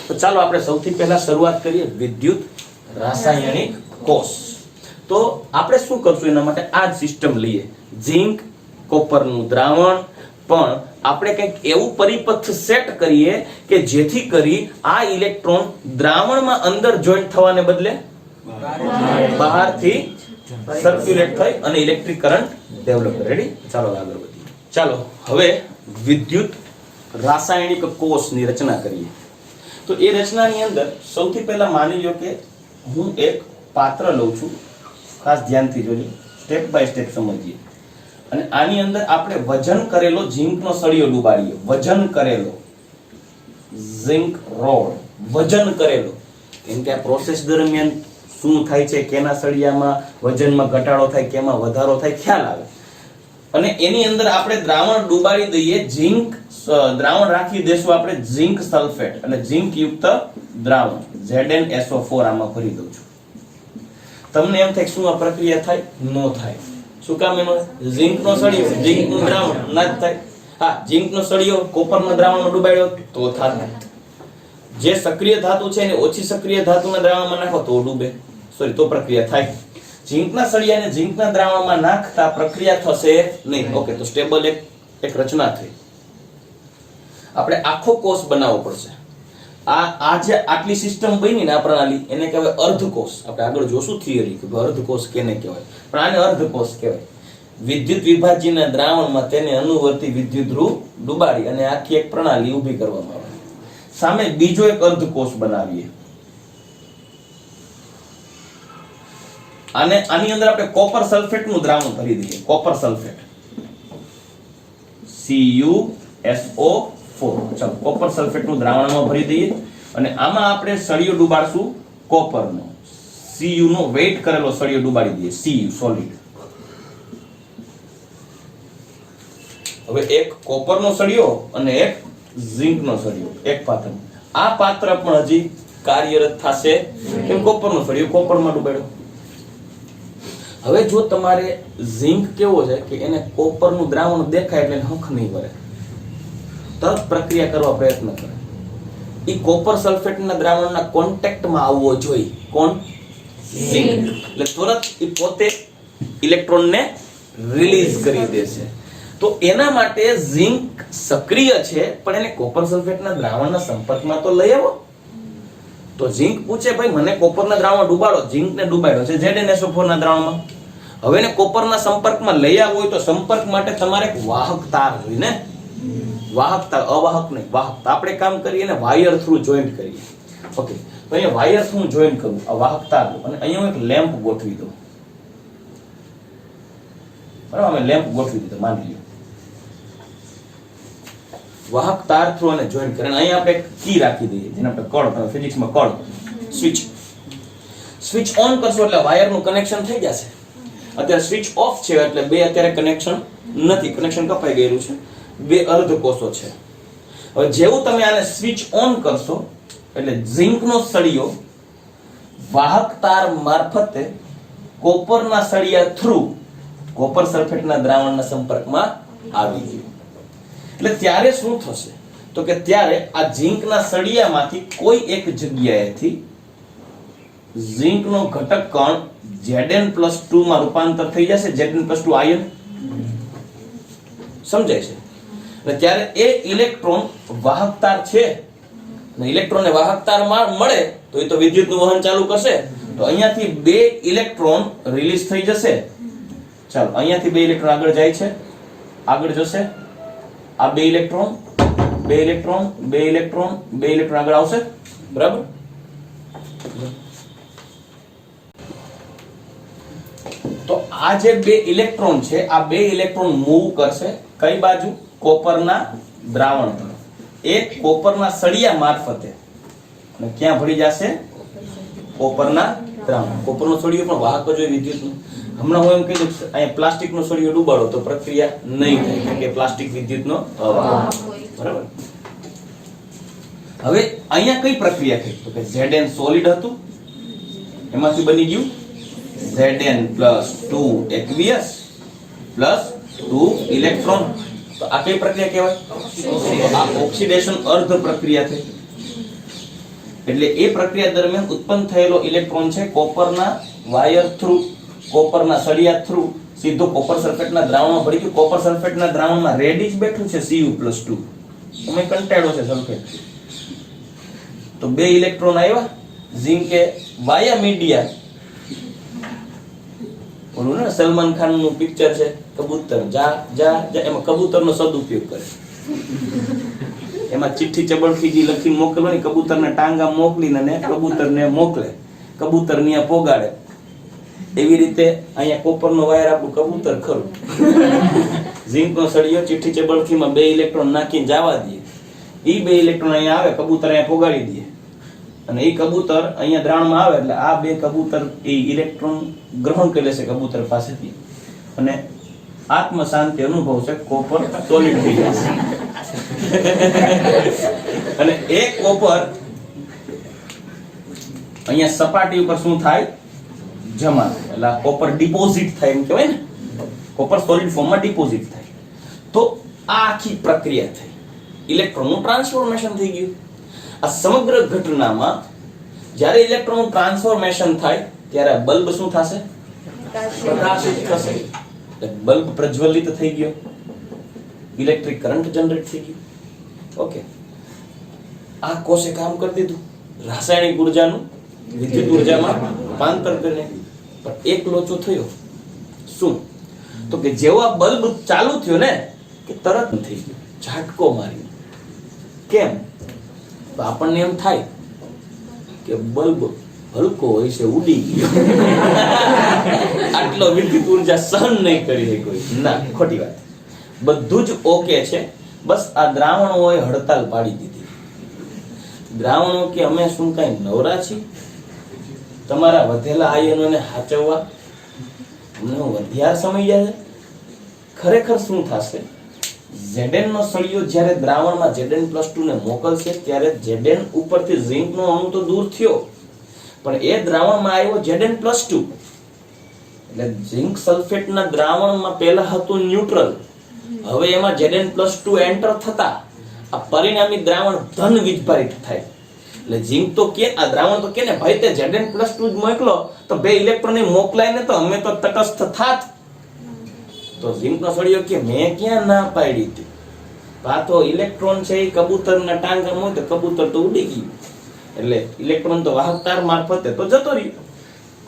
તો ચાલો આપણે સૌથી પહેલા શરૂઆત કરીએ વિદ્યુત રાસાયણિક કોષ. તો આપણે શું કરશું એના માટે આ જ સિસ્ટમ લઈએ, ઝિંક કોપરનું દ્રાવણ, પણ આપણે કંઈક એવું પરિપથ સેટ કરીએ કે જેથી કરી આ ઇલેક્ટ્રોન દ્રાવણમાં અંદર જોઈન્ટ થવાને બદલે બહારથી સર્ક્યુલેટ થઈ અને ઇલેક્ટ્રિક કરંટ ડેવલપ કરે. રેડી? ચાલો આગળ વધીએ. ચાલો હવે વિદ્યુત રાસાયણિક કોષની રચના કરીએ. તો એ રચનાની અંદર સૌથી પહેલા માની લો કે હું એક પાત્ર લઉં છું, ખાસ ધ્યાનથી જોજો, સ્ટેપ બાય સ્ટેપ સમજીએ. અને આની અંદર આપણે વજન કરેલો ઝિંકનો સળિયો ડુબાડીએ, વજન કરેલો ઝિંક રોડ, વજન કરેલો. કેમ કે આ પ્રોસેસ દરમિયાન શું થાય છે, કેના સળિયામાં વજનમાં ઘટાડો થાય, કેમાં વધારો થાય, ખ્યાલ આવે. અને એની અંદર આપણે દ્રાવણ ડુબાડી દઈએ, ઝિંક દ્રાવણ રાખી દેશું આપણે ઝિંક સલ્ફેટ, એટલે ઝિંક યુક્ત દ્રાવણ ZnSO4 આમાં ભરી દઉં છું. તમને એમ થાય શું આ પ્રક્રિયા થાય? નો થાય. શું કામ? એનો ઝિંકનો સળિયો ઝિંકનું દ્રાવણ ના જ થાય. હા, ઝિંકનો સળિયો કોપરના દ્રાવણમાં ડુબાડ્યો તો થાય. જે સક્રિય ધાતુ છે એને ઓછી સક્રિય ધાતુના દ્રાવણમાં નાખો તો ડૂબે, તો પ્રક્રિયા થાય. ઝિંકના સળિયાને ઝિંકના દ્રાવણમાં નાખતા પ્રક્રિયા થશે નહીં. ઓકે, તો સ્ટેબલ એક રચના થઈ. આપણે આખો કોષ બનાવવો પડશે. આ જે આટલી સિસ્ટમ બની ને આ પ્રણાલી, એને કહેવાય અર્ધકોષ. આપણે આગળ જોશું થિયરી કે અર્ધકોષ કેને કહેવાય, પણ આને અર્ધકોષ કહેવાય. વિદ્યુત વિભાજ્યના દ્રાવણમાં તેને અનુવર્તી વિદ્યુત ધ્રુવ ડુબાડી અને આખી એક પ્રણાલી ઊભી કરવામાં આવે. સામે બીજો એક અર્ધકોષ બનાવીએ. આની અંદર આપણે કોપર સલ્ફેટનું દ્રાવણ ભરી દઈએ, કોપર સલ્ફેટ CuSO4. ચાલો કોપર સલ્ફેટનું દ્રાવણમાં ભરી દઈએ અને આમાં આપણે સળિયો ડુબાડશું કોપરનો, Cu નો વેઇટ કરેલો સળિયો ડુબાડી દઈએ, Cu સોલિડ. હવે એક કોપરનો સળિયો અને એક ઝિંકનો સળિયો એક પાત્ર. આ પાત્ર પણ હજી કાર્યરત થશે કેમ કોપરનો સળિયો કોપરમાં ડુબાડ્યો. હવે જો તમારે ઝિંક કેવો છે કે એને કોપરનું દ્રાવણ દેખાય એટલે હંખ નહીં ભરે, તરત પ્રક્રિયા કરવા પ્રયત્ન કરે. એ કોપર સલ્ફેટના દ્રાવણના કોન્ટેક્ટમાં આવવો જોઈએ. કોણ? ઝિંક. એટલે તરત એ પોતે ઇલેક્ટ્રોનને રિલીઝ કરી દેશે. તો એના માટે ઝિંક સક્રિય છે પણ એને કોપર સલ્ફેટના દ્રાવણના સંપર્કમાં તો લઈ આવો. તો ઝિંક પૂછે ભાઈ મને કોપરના દ્રાવણ ડુબાડો, ઝિંકને ડુબાડ્યો છે ZnSO4 ના દ્રાવણમાં. હવે એને કોપરના સંપર્કમાં લઈ આવવો હોય તો સંપર્ક માટે તમારે એક વાહક તાર જોઈએ ને, વાહક તાર, અવાહક નહીં વાહક. આપણે કામ કરીએ ને વાયર થ્રુ જોઈન્ટ કરીએ. ઓકે, તો અહીંયા વાયર થ્રુ જોઈન્ટ કરું, આ વાહક તાર લો અને અહીંયા હું એક લેમ્પ ગોઠવી દઉં. બરાબર, અમે લેમ્પ ગોઠવી દીધો માની લો. વાહક તાર થ્રુ અને જોઈન્ટ કરીને અહીંયા આપણે એક કી રાખી દઈએ, જેને આપણે કળ, તમે ફિઝિક્સમાં કળ, સ્વિચ. સ્વિચ ઓન કરશો એટલે વાયરનું કનેક્શન થઈ જશે. અત્યારે સ્વિચ ઓફ છે એટલે બે અત્યારે કનેક્શન નથી, કનેક્શન કપાઈ ગયેલું છે, બે અર્ધકોષો છે. હવે જેવું તમે આને સ્વિચ ઓન કરશો એટલે ઝિંકનો સળિયો વાહક તાર મારફતે કોપરના સળિયા થ્રુ કોપર સલ્ફેટના દ્રાવણના સંપર્કમાં આવી ગયું. એટલે ત્યારે શું થશે તો કે ત્યારે આ ઝિંકના સળિયામાંથી કોઈ એક જગ્યાએથી ઝિંકનો ઘટક કણ Zn+2 માં રૂપાંતર થઈ જશે, Zn+2 આયન. સમજાય છે? એટલે ત્યારે એ ઇલેક્ટ્રોન વાહકતાર છે ને, ઇલેક્ટ્રોનને વાહકતાર મળે તો એ તો વિદ્યુતનું વહન ચાલુ કરશે. તો અહીંયાથી બે ઇલેક્ટ્રોન રિલીઝ થઈ જશે. ચાલો અહીંયાથી બે ઇલેક્ટ્રોન આગળ જાય છે, આગળ જશે. આ બે ઇલેક્ટ્રોન બે ઇલેક્ટ્રોન બે ઇલેક્ટ્રોન બે ઇલેક્ટ્રોન આગળ આવશે. બરાબર, તો આ જે બે ઇલેક્ટ્રોન છે આ બે ઇલેક્ટ્રોન મૂવ કરશે કઈ બાજુ? કોપરના દ્રાવણ તરફ. એક કોપરના સળિયા મારફતે અને ક્યાં ભળી જશે? કોપરના દ્રાવણ. કોપરનો સળિયો પણ વાહક જ હોય વિદ્યુતનો. હમણાં હું એમ કહી દઉં અહીંયા પ્લાસ્ટિકનો સળિયો ડૂબાડો તો પ્રક્રિયા નહીં થાય કારણ કે પ્લાસ્ટિક વિદ્યુતનો અવાહક. બરાબર. હવે અહીંયા કઈ પ્રક્રિયા થઈ? તો કે Zn સોલિડ હતું, એમાંથી બની ગયું Zn+2 aqueous +2 ઇલેક્ટ્રોન. તો આ કઈ પ્રક્રિયા કહેવાય? તો આ ઓક્સિડેશન અર્ધ પ્રક્રિયા થઈ. એટલે એ પ્રક્રિયા દરમિયાન ઉત્પન્ન થયેલો ઇલેક્ટ્રોન છે કોપરના વાયર થ્રુ, કોપરના સળિયા થ્રુ સીધો કોપર સલ્ફેટના દ્રાવણમાં ભળી ગયું. કોપર સલ્ફેટના દ્રાવણમાં રેડી જ બેઠું છે Cu+2. તમે કંટાળો છે સલ્ફેટ. તો બે ઇલેક્ટ્રોન આવ્યા ઝિંકે વાયા મીડિયા. ઓલું ને સલમાન ખાન નું પિક્ચર છે કબૂતર જા જા જા, એમાં કબૂતરનો સદુપયોગ કરે. એમાં ચિઠ્ઠી ચબળખી જે લખીને મોકલો ને કબૂતરને ટાંગા મોકલીને ને કબૂતરને મોકલે, કબૂતર ન્યા પોગાડે. એવી રીતે અહીંયા કોપરનો વાયર આપણું કબૂતર ખરું. ઝિંકનો સળિયો ચિઠ્ઠી ચબળખીમાં બે ઇલેક્ટ્રોન નાખીને જવા દે. ઈ બે ઇલેક્ટ્રોન અહીંયા આવે, કબૂતર અહીંયા પોગાડી દે અને ઈ કબૂતર અહીંયા દ્રાવણમાં આવે એટલે આ બે કબૂતર એ ઇલેક્ટ્રોન ગ્રહણ કરી લેશે કબૂતર પાસેથી અને આત્મ શાંતિ અનુભવશે, કોપર સોલિડ થઈ જશે. અને એ કોપર અહીંયા સપાટી ઉપર શું થાય? જમા. એટલે કોપર ડિપોઝિટ થાય એમ કહેવાય ને. કોપર સોલિડ ફોર્મમાં ડિપોઝિટ થાય. તો આ આખી પ્રક્રિયા થઈ, ઇલેક્ટ્રોનનું ટ્રાન્સફોર્મેશન થઈ ગયું. આ સમગ્ર ઘટનામાં જ્યારે ઇલેક્ટ્રોનનું ટ્રાન્સફોર્મેશન થાય ત્યારે બલ્બ શું થશે? પ્રકાશિત થશે. બલ્બ પ્રજ્વલિત થઈ ગયો, ઇલેક્ટ્રિક કરંટ જનરેટ થઈ ગયો. ઓકે, આ કોષે કામ કરી દીધું, રાસાયણિક ઉર્જાનું વિદ્યુત ઉર્જામાં રૂપાંતર કરીને. પણ એક લોચો થયો. શું? તો કે જેવો આ બલ્બ ચાલુ થયો ને કે તરત થઈ ગયો ઝાટકો મારી. કેમ? તો આપણને એમ થાય કે બલ્બ હલકો હોય છે, ઉડી ગયો. આટલો વિદ્યુત ઉર્જા સહન નહીં કરી શકે કોઈ. ના, ખોટી વાત. બધું જ ઓકે છે, બસ આ દ્રાવણોએ હડતાલ પાડી દીધી. દ્રાવણો કે અમે શું કઈ નવરા છીએ તમારા વધેલા આયનોને હાચવવા? અમને વધ્યા સમય જાય. ખરેખર શું થશે? Zn નો સળિયો જ્યારે દ્રાવણમાં Zn+2 ને મોકલશે ત્યારે Zn ઉપરથી ઝિંકનો અણુ તો દૂર થયો, પણ એ દ્રાવણમાં આવ્યો Zn+2. એટલે ઝિંક સલ્ફેટના દ્રાવણમાં પહેલા હતું ન્યુટ્રલ, હવે એમાં Zn+2 એન્ટર થતા આ પરિણામી દ્રાવણ ધન વીજભારિત થાય. એટલે ઝિંક તો કે આ દ્રાવણ તો કે ને ભાઈ તે Zn+2 જ મોકલો તો બે ઇલેક્ટ્રોન મોકલાય ને તો અમે તો તટસ્થ થાત. તો ઝિંકનો સળિયો કે મેં ક્યાં ના પાડી હતી, આ તો ઇલેક્ટ્રોન છે એ કબૂતરના ટાંગામાં હોય તો કબૂતર તો ઉડી ગયું. એટલે ઇલેક્ટ્રોન તો વાહક તાર મારફતે તો જતો રહ્યો.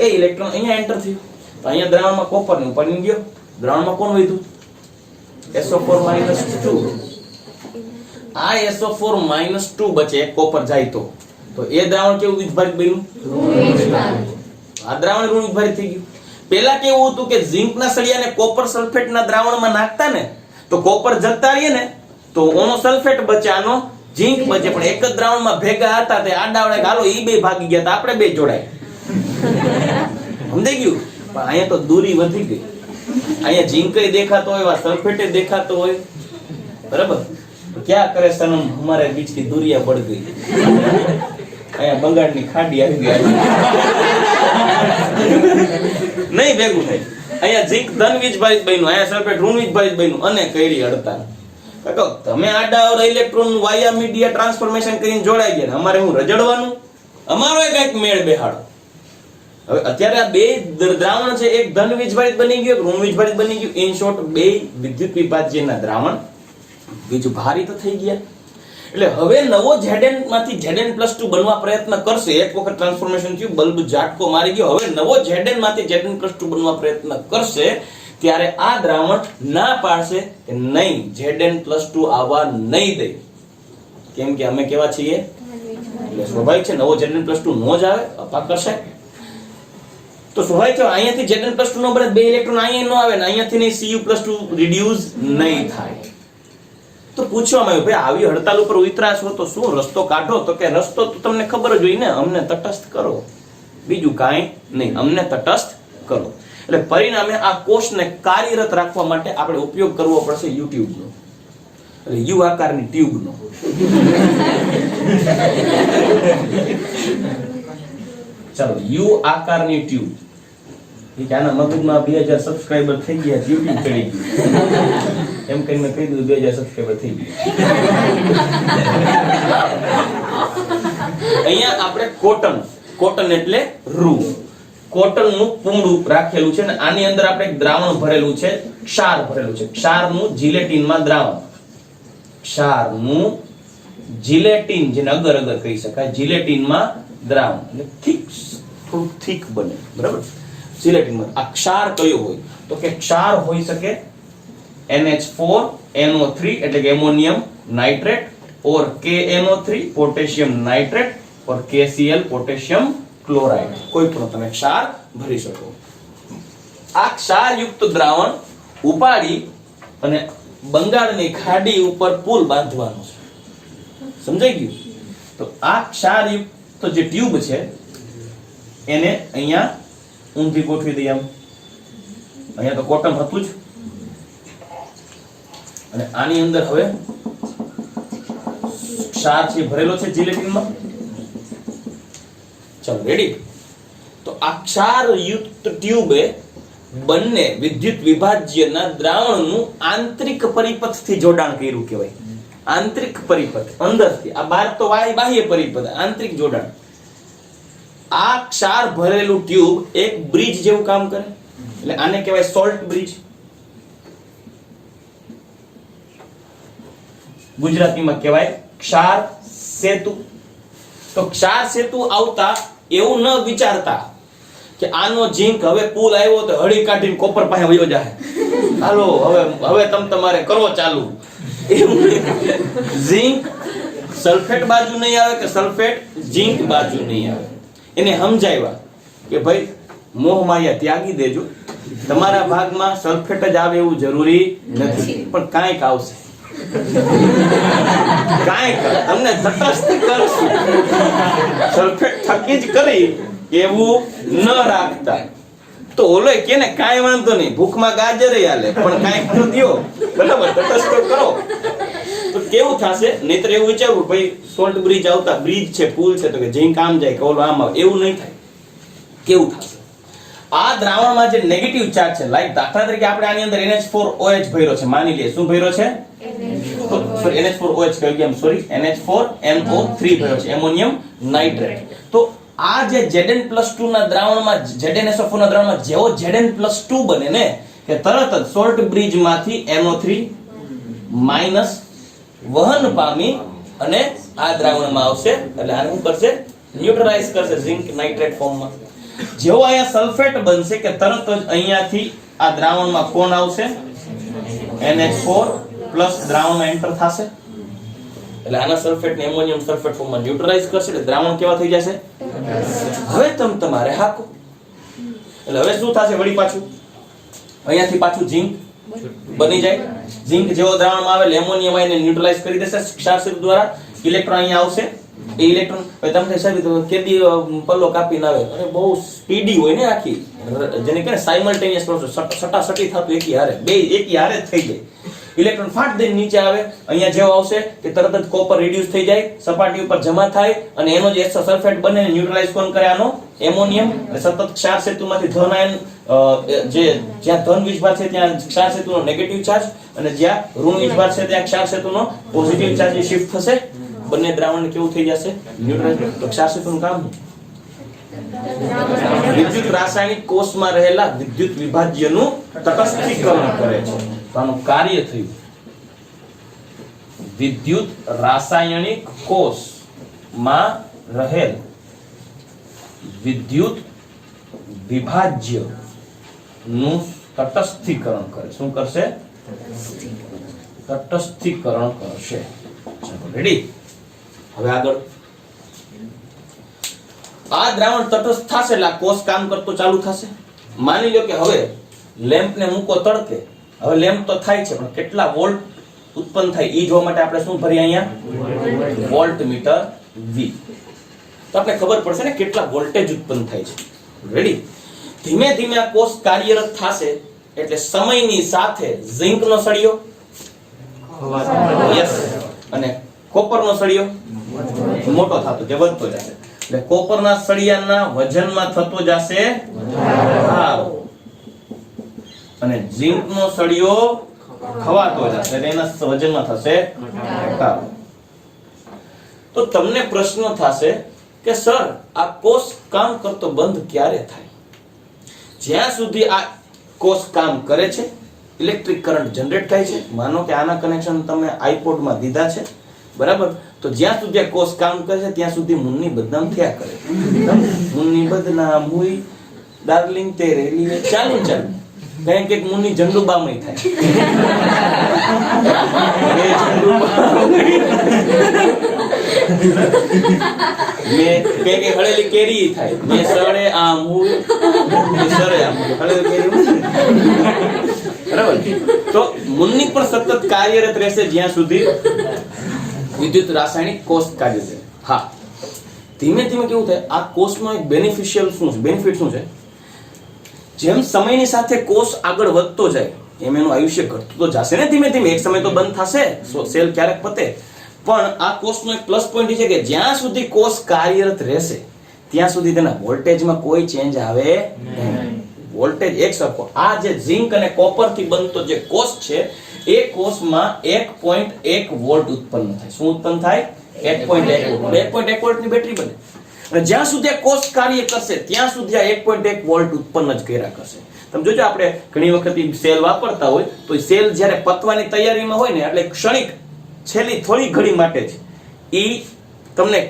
એ ઇલેક્ટ્રોન અહીંયા એન્ટર થયો તો અહીંયા દ્રાવણમાં કોપર નું પડી ગયો. દ્રાવણમાં કોણ વધ્યું? SO4-2. આ SO4-2 બચે કોપર જાય તો એ દ્રાવણ કેવું વીજભારિત બન્યું? આ દ્રાવણ ઋણ વીજભારિત થઈ ગયું. પેલા કેવું હતું કે ઝિંકના સળિયાને કોપર સલ્ફેટના દ્રાવણમાં નાખતા ને તો કોપર જતા રહીએ ને તો ઓનો સલ્ફેટ બચે, આનો ઝિંક બચે. પણ એક જ દ્રાવણમાં ભેગા હતા તે આડાવડે હાલો ઈ બે ભાગી ગયા તો આપણે બે જોડાય. સમજાઈ ગયું? પણ અહીંયા તો દૂરી વધી ગઈ. અહીંયા ઝિંકય દેખાતો હોય, સલ્ફેટ દેખાતો હોય. બરાબર? તો ક્યાં કરે સનમ હમારે બીચ की दूरियां बढ़ गई. અહીંયા બંગાળની ખાડી આવી ગઈ. નહીં ભેગું થાય. અહીંયા ઝિંક ધન વીજભારિત બન્યું, અહીંયા સલ્ફેટ ઋણ વીજભારિત બન્યું અને કઈરી હડતાલ. કાકો તમે આડા ઇલેક્ટ્રોન વાયા મીડિયા ટ્રાન્સફોર્મેશન કરીને જોડાઈ ગયા, અમારે હું રજડવાનું? અમારો કઈક મેળ બેહાડો. હવે અત્યારે આ બે દ્રાવણ છે, એક ધન વીજભારિત બની ગયું, ઋણ વીજભારિત બની ગયું. ઇન શોર્ટ બે વિદ્યુત વિભાજ્યના દ્રાવણ વીજભારિત થઈ ગયા. એટલે હવે નવો Zn માંથી Zn+2 બનવા પ્રયત્ન કરશે. એક વખત ટ્રાન્સફોર્મેશન થયું, બલ્બ ઝાટકો મારી ગયો. હવે નવો Zn માંથી Zn+2 બનવા પ્રયત્ન કરશે ત્યારે આ દ્રાવણ ના પાડશે કે નહીં, Zn+2 આવવા નહીં દે. કેમ કે અમે કેવા છીએ? એટલે સ્વાભાવિક છે નવો Zn+2 નો જ આવે, અપા કરશે. તો સ્વાભાવિક છે અહીંયાથી Zn+2 નો બને બે ઇલેક્ટ્રોન અહીંયા નો આવે ને અહીંયાથી Cu+2 રિડ્યુસ નહીં થાય. તો પૂછવામાં આવ્યું, ભાઈ આવી હડતાલ ઉપર ઉતરા છો તો શું રસ્તો કાઢો? તો કે રસ્તો તો તમને ખબર જ હોય ને, અમને તટસ્થ કરો, બીજું કાંઈ નહીં, અમને તટસ્થ કરો. એટલે પરિણામે આ કોષને કાર્યરત રાખવા માટે આપણે ઉપયોગ કરવો પડશે યુટ્યુબનો, એટલે યુ આકારની ટ્યુબનો. ચાલો, યુ આકારની ટ્યુબ. આના મગજમાં 2000 સબસ્ક્રાઇબર થઈ ગયા, યુટ્યુબ ચડી ગયું એમ કરીને કહી દીધું 2000 સબસ્ક્રાઇબર થઈ ગયા. અહીંયા આપણે કોટન એટલે રૂ, કોટનનું પૂંડું રાખેલું છે ને આની અંદર આપણે એક દ્રાવણ ભરેલું છે, ક્ષાર ભરેલું છે. ક્ષારનું જિલેટિનમાં દ્રાવણ, ક્ષારનું જિલેટિન, જેને અગર કહી શકાય, જિલેટિનમાં દ્રાવણ એટલે થીક, થોડું થીક બને, બરાબર. જિલેટિનમાં આ ક્ષાર કયો હોય? તો કે ક્ષાર હોઈ શકે NH4NO3 એટલે કે એમોનિયમ નાઇટ્રેટ, ઓર KNO3 પોટેશિયમ નાઇટ્રેટ, ઓર KCl પોટેશિયમ ક્લોરાઇડ. કોઈ પણ તમે ક્ષાર ભરી શકો. આ ક્ષારયુક્ત દ્રાવણ ઉપાડી અને બંગાળની ખાડી ઉપર પુલ બાંધવાનો છે. સમજાઈ ગયું? તો આ ક્ષારયુક્ત જે ટ્યુબ છે એને અહીંયા ઊંધી ગોઠવી દઈએ. આમ અહીંયા તો કોટન હતું જ, અને આની અંદર હવે ક્ષાર છે ભરેલો છે જિલેટિનમાં. ચાલો, રેડી? તો આ ક્ષારયુક્ત ટ્યુબે બંને વિદ્યુત વિભાજ્યના દ્રાવણનું આંતરિક પરિપથથી જોડાણ કર્યું કહેવાય. આંતરિક પરિપથ અંદરથી, આ બહાર તો બાહ્ય પરિપથ, આંતરિક જોડાણ. આ ક્ષાર ભરેલું ટ્યુબ એક બ્રિજ જેવું કામ કરે, એટલે આને કહેવાય સોલ્ટ બ્રિજ. ગુજરાતીમાં કહેવાય ક્ષાર સેતુ. તો ક્ષાર સેતુ આવતા એવું ન વિચારતા કે આનો ઝીંક હવે પુલ આવ્યો તો હળી કાઢીને કોપર પાસે વયો જાય, હાલો હવે તમારે કરો ચાલુ. એવું ઝીંક સલ્ફેટ બાજુ નહીં આવે કે સલ્ફેટ ઝીંક બાજુ નહીં આવે. એને સમજાવ્યા કે ભાઈ મોહ માયા ત્યાગી દેજો, તમારા ભાગમાં સલ્ફેટ જ આવે એવું જરૂરી નથી, પણ કાંઈક આવશે, કાંઈક તમને તટસ્થ કરશું. સલ્ફેટ થકી જ કરી એવું ન રાખતા. તો ઓલો કે ને કાંઈ વાંધો નહીં, ભૂખમાં ગાજરે હાલે, પણ કાંઈક તો દ્યો, બરાબર, તટસ્થ કરો. તો કેવું થશે? નહીતર એવું વિચારવું ભાઈ સોલ્ટ બ્રિજ આવતા, બ્રિજ છે, પુલ છે, તો કે ઝીંક આમ જાય કે ઓલો આમ આવે, એવું નહીં થાય. કેવું થશે? આ દ્રાવણમાં જે નેગેટિવ ચાર્જ છે, લાઈક દાખલા તરીકે આપણે આની અંદર NH4OH ભર્યો છે, માની લઈએ. શું ભર્યો છે? સોરી, NH4OH કહી ગયા, સોરી, NH4NO3 ભર્યો છે, એમોનિયમ નાઇટ્રેટ. તો આ જે Zn+2 ના દ્રાવણમાં, ZnSO4 ના દ્રાવણમાં જેવો Zn+2 બને ને કે તરત જ સોલ્ટ બ્રિજમાંથી NO3 માઈનસ વહન પામી અને આ દ્રાવણમાં આવશે, એટલે આને શું કરશે? ન્યુટ્રલાઇઝ કરશે ઝિંક નાઇટ્રેટ ફોર્મમાં. જેવો અહીંયા સલ્ફેટ બનશે કે તરત જ અહીંયાથી આ દ્રાવણમાં કોણ આવશે? NH4 પ્લસ દ્રાવણમાં એન્ટર થશે, એટલે આના સલ્ફેટને એમોનિયમ સલ્ફેટ ફોર્મમાં ન્યુટ્રલાઇઝ કરશે, એટલે દ્રાવણ કેવા થઈ જશે? હવે તમારે હાકો. એટલે હવે શું થશે? વળી પાછું અહીંયાથી પાછું ઝિંક બની જાય. ઝિંક જેવો દ્રાવણમાં આવે એટલે એમોનિયમ આયને ન્યુટ્રલાઇઝ કરી દેશે ક્ષાર સેતુ દ્વારા. ઇલેક્ટ્રોન અહીંયા આવશે, એ ઇલેક્ટ્રોન તમને સાહેબ કેદી પલ્લો કાપીને આવે, અને બહુ સ્પીડી હોય ને આખી, જેને કહે સાયમલ્ટેનિયસ પ્રોસેસ, સટાસટી થતું એકી હારે, બે એકી હારે જ થઈ જાય. ઇલેક્ટ્રોન ફાટ દઈને નીચે આવે, અહીંયા જેવો આવશે કે તરત જ કોપર રિડ્યુસ થઈ જાય, સપાટી ઉપર જમા થાય, અને એનો જે સલ્ફેટ બને ન્યુટ્રલાઇઝ કોણ કરે? આનો એમોનિયમ. સતત ક્ષાર સેતુમાંથી ધન આયન, જે જ્યાં ધન વીજભાર છે ત્યાં ક્ષાર સેતુનો નેગેટિવ ચાર્જ, અને જ્યાં ઋણ વીજભાર છે ત્યાં ક્ષાર સેતુનો પોઝિટિવ ચાર્જ શિફ્ટ થશે. બંને દ્રાવણ કેવું થઈ જશે? ન્યુટ્રલાઇઝ. તો ક્ષાર સેતુનું કામ વિદ્યુત રાસાયણિક કોષમાં રહેલા વિદ્યુત વિભાજ્યનું તટસ્થીકરણ કરે છે. તો આનું કાર્ય થયું વિદ્યુત રાસાયણિક કોષમાં રહેલ વિદ્યુત વિભાજ્ય નું તટસ્થીકરણ કરે. શું કરશે? તટસ્થીકરણ કરશે. ચાલો, રેડી? હવે આગળ આ દ્રાવણ તટસ્થ થશે એટલે કોષ કામ કરતો ચાલુ થશે. માની લો કે હવે લેમ્પ ને મૂકો તડકે, હવે લેમ્પ તો થાય છે પણ કેટલા વોલ્ટ ઉત્પન્ન થાય ઈ જોવા માટે આપણે શું ભરીએ અહીંયા વોલ્ટમીટર V. તો આપણે ખબર પડશે ને કેટલા વોલ્ટેજ ઉત્પન્ન થાય છે. રેડી? ધીમે ધીમે આ કોષ કાર્યરત થશે એટલે સમયની સાથે ઝિંકનો સળિયો યસ અને કોપરનો સળિયો મોટો થતો કે વધતો જશે. એટલે કોપરના સળિયાના વજનમાં થતો જશે વધારો અને ઝિંકનો સળિયો ખવાતો જશે એટલે એના વજનમાં થશે ઘટાડો. તો તમને પ્રશ્ન થશે કે સર આ કોષ કામ કરતો બંધ ક્યારે થાય? જ્યાં સુધી આ કોષ કામ કરે છે ઇલેક્ટ્રિક કરંટ જનરેટ થાય છે. માનો કે આના કનેક્શન તમે આઈપોડ માં દીધા છે, બરાબર? તો જ્યાં સુધી આ કોષ કામ કરે છે ત્યાં સુધી મુન્ની બદનામ થયા કરે. મુન્ની બદનામ હુઈ ડાર્લિંગ તેરે લીએ ચાલુ ચાલુ કઈ કે મુન્ની ઝંડુબામય થાય. એ મે કે હળેલી કેરી થાય. મે સળે આમ હુઈ સળે આમ હળેલી કેરી. બરાબર? તો મુન્ની પણ સતત કાર્યરત રહેશે જ્યાં સુધી વિદ્યુત રાસાયણિક કોષ કાર્ય છે. હા, ધીમે ધીમે કેવું થાય આ કોષનો એક બેનિફિશિયલ શું છે, બેનિફિટ શું છે? જેમ સમયની સાથે કોષ આગળ વધતો જાય એમ એનું આયુષ્ય ઘટતું તો જશે ને ધીમે ધીમે. એક સમય તો બંધ થશે, સેલ ક્યારેક પતે. પણ આ કોષનો એક પ્લસ પોઈન્ટ છે કે જ્યાં સુધી કોષ કાર્યરત રહેશે ત્યાં સુધી તેના વોલ્ટેજમાં કોઈ ચેન્જ આવે નહીં. વોલ્ટેજ એક સરખો. આ જે ઝિંક અને કોપર થી બનતો જે કોષ છે એ કોષમાં 1.1 વોલ્ટ ઉત્પન્ન થાય. શું ઉત્પન્ન થાય? 1.1 વોલ્ટ. 1.1 વોલ્ટની બેટરી બને. અને જ્યાં સુધી આ કોષ કાર્ય કરશે ત્યાં સુધી આ 1.1 વોલ્ટ ઉત્પન્ન જ કર્યા કરશે. તમે જોજો આપણે ઘણી વખત સેલ વાપરતા હોય તો સેલ જ્યારે પતવાની તૈયારીમાં હોય ને એટલે ક્ષણિક છેલ્લી થોડી ઘડી માટે જ ઈ તમને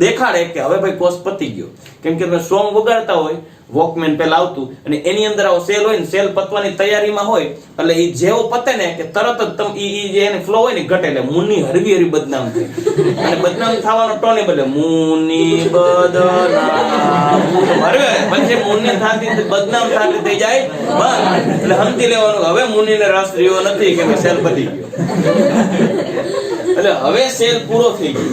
દેખાડે કે હવે ભાઈ કોષ પતી ગયો. કેમ કે તમે સોંગ વગાડતા હોય વોકમેન પેલા આવતું અને એની અંદર આવો સેલ હોય ને સેલ પતવાની તૈયારીમાં હોય એટલે ઈ જેવો પતે ને કે તરત જ તમ ઈ જે એને ફ્લો હોય ને ઘટે એટલે મુન્ની હરવી હરવી બદનામ થાય. અને બદનામ થવાનો ટોને બદલે મુન્ની બદનામ હરવે પછી મુન્ની થાતી બદનામ થાતી થઈ જાય બસ. એટલે સમજી લેવાનું હવે મુન્નીને રસ રહ્યો નથી કે સેલ પતી ગયો. એટલે હવે સેલ પૂરો થઈ ગયો.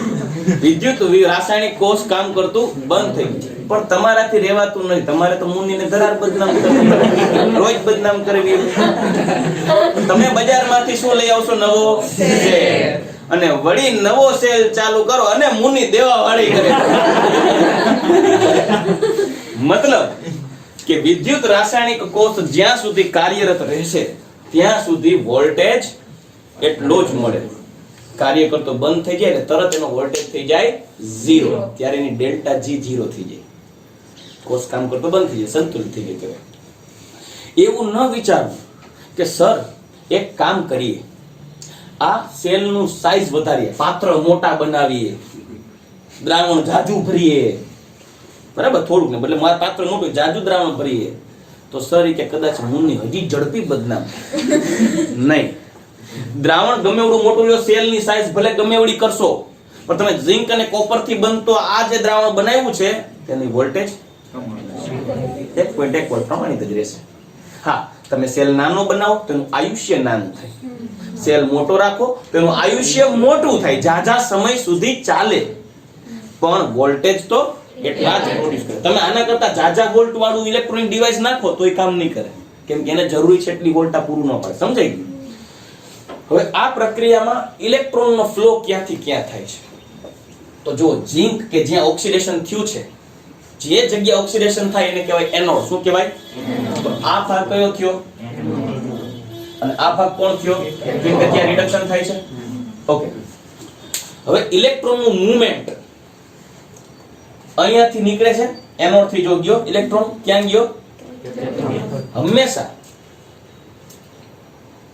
વિદ્યુત રાસાયણિક કોષ કામ કરતું બંધ થઈ ગયું. પણ તમારાથી રહેવાતું નથી. તમારે તો મુન્નીને ધરાર બદનામ કરવી, રોજ બદનામ કરવી. તમે બજારમાંથી શું લઈ આવશો? નવો સેલ. અને વળી નવો સેલ ચાલુ કરો અને મુન્ની દેવા વાળી કરે. મતલબ કે વિદ્યુત રાસાયણિક કોષ જ્યાં સુધી કાર્યરત રહેશે ત્યાં સુધી વોલ્ટેજ એટલો જ મળે. કાર્ય કરતો બંધ થઈ જાય એટલે તરત એનો વોલ્ટેજ થઈ જાય 0. ત્યારે એની ડેલ્ટા G 0 થઈ જાય. કોષ કામ કરતો બંધ થઈ જાય, સંતુલિત થઈ જાય કહેવાય. એવું ન વિચારવું કે સર એક કામ કરીએ, આ સેલનું સાઈઝ વધારીએ, પાત્ર મોટા બનાવીએ, દ્રાવણ જાજુ ભરીએ, બરાબર? થોડુંક ને બદલે મારા પાત્ર મોટું જાજુ દ્રાવણ ભરીએ તો સર કે કદાચ મુન્ની હજી ઝડપી બદનામ નહીં. દ્રાવણ ગમે એવડું મોટું લ્યો, સેલની સાઈઝ ભલે ગમે એવડી કરશો પણ તમે ઝિંક અને કોપર થી બનતો આ જે દ્રાવણ બનાવ્યું છે તેની વોલ્ટેજ 1.1 વોલ્ટ પ્રમાણિત જ રહેશે. હા, તમે સેલ નાનો બનાવો તો એનું આયુષ્ય નાનું થાય. સેલ મોટો રાખો તો એનું આયુષ્ય મોટું થાય, જાજા સમય સુધી ચાલે. પણ વોલ્ટેજ તો એટલા જ પ્રોડ્યુસ કરે. તમે આના કરતા જાજા વોલ્ટ વાળું ઇલેક્ટ્રોનિક ડિવાઇસ નાખો તોય કામ નહીં કરે. કેમ કે એને જરૂરી છે એટલી વોલ્ટ પૂરું ન પડે. સમજાઈ ગયું? હવે આ પ્રક્રિયામાં ઇલેક્ટ્રોનનો ફ્લો ક્યાંથી ક્યાં થાય છે? તો જો ઝિંક કે જ્યાં ઓક્સિડેશન થયું છે, જે જગ્યા ઓક્સિડેશન થાય એને કહેવાય એનોડ. શું કહેવાય? તો આ ભાગ કયો થયો અને આ ભાગ કોણ થયો? કેમ કે ત્યાં રિડક્શન થાય છે. ઓકે, હવે ઇલેક્ટ્રોનનું મૂવમેન્ટ અહીંયાથી નીકળે છે, એનોડ થી જો ગયો ઇલેક્ટ્રોન ક્યાં ગયો? હંમેશા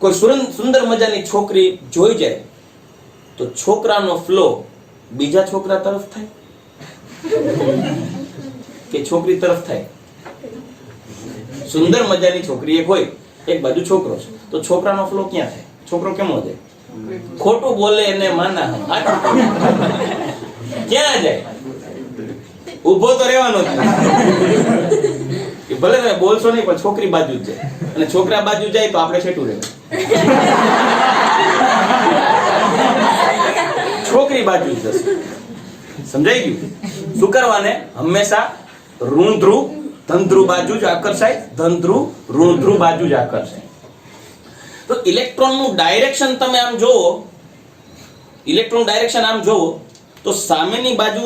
કોઈ સુંદર મજાની છોકરી જોઈ જાય તો છોકરાનો ફ્લો બીજા છોકરા તરફ થાય કે છોકરી તરફ થાય? સુંદર મજાની છોકરી એક હોય, એક બાજુ છોકરો છે, તો છોકરાનો ફ્લો ક્યાં થાય? છોકરો કેમો જાય? ખોટું બોલે એને માના ક્યાં જાય? ઊભો તો રહેવાનો જ. ભલે તમે બોલશો નહીં પણ છોકરી બાજુ જ જાય, અને છોકરા બાજુ જાય તો આપણે છેટું રહેવું. સામેની બાજુ જ જશે. સમજાઈ ગયું? શું કરવાને? હંમેશા ઋણ ધ્રુવ ધન ધ્રુવ બાજુ જ આકર્ષાય, ધન ધ્રુવ ઋણ ધ્રુવ બાજુ જ આકર્ષાય. તો ઇલેક્ટ્રોનનું ડાયરેક્શન તમે આમ જોવો, ઇલેક્ટ્રોન ડાયરેક્શન આમ જોવો તો સામેની બાજુ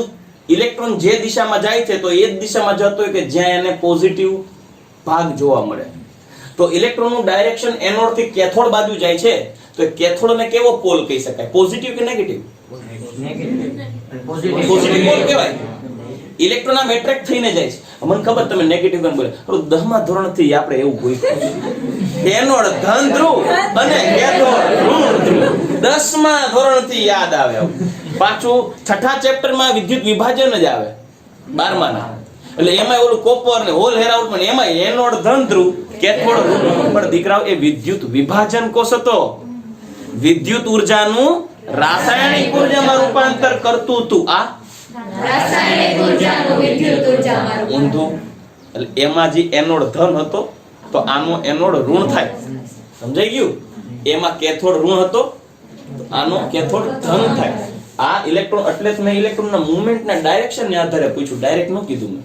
ઇલેક્ટ્રોન જે દિશામાં જાય છે તો એ જ દિશામાં જતો હોય કે જ્યાં એને પોઝિટિવ ભાગ જોવા મળે. તો ઇલેક્ટ્રોનનું ડાયરેક્શન એનોડ થી કેથોડ બાજુ જાય છે તો કેથોડને કેવો પોલ કહી શકાય? પોઝિટિવ કે નેગેટિવ? પોઝિટિવ પોલ કહેવાય. ઇલેક્ટ્રોન આમ એટ્રેક્ટ થઈને જાય છે. મને ખબર તમે નેગેટિવ કેમ બોલે, પણ 10મા ધોરણથી આપણે એવું ગોખ્યું એનોડ ધન ધ્રુવ અને કેથોડ ઋણ ધ્રુવ. 10મા ધોરણથી યાદ આવે. પાછું 6ઠા ચેપ્ટરમાં વિદ્યુત વિભાજન જ આવે 12માના. એટલે એમાં ઓલું કોપર ને હોલ હેરાઉટ પણ એમાં એનોડ ધન ધ્રુવ કેથોડ ઋણ. પણ દીકરાઓ એ વિદ્યુત વિભાજન કોષ હતો. વિદ્યુત ઉર્જાનું રાસાયણિક ઉર્જામાં રૂપાંતર કરતું હતું. આ
રાસાયણિક ઉર્જાનું વિદ્યુત ઉર્જામાં
ઊંધું. એટલે એમાં જે એનોડ ધન હતો તો આનો એનોડ ઋણ થાય. સમજાઈ ગયું? એમાં કેથોડ ઋણ હતો તો આનો કેથોડ ધન થાય. આ ઇલેક્ટ્રોન એટલે જ મેં ઇલેક્ટ્રોનના મૂવમેન્ટના ડાયરેક્શનને આધારે પૂછ્યું, ડાયરેક્ટ ન કીધું મેં.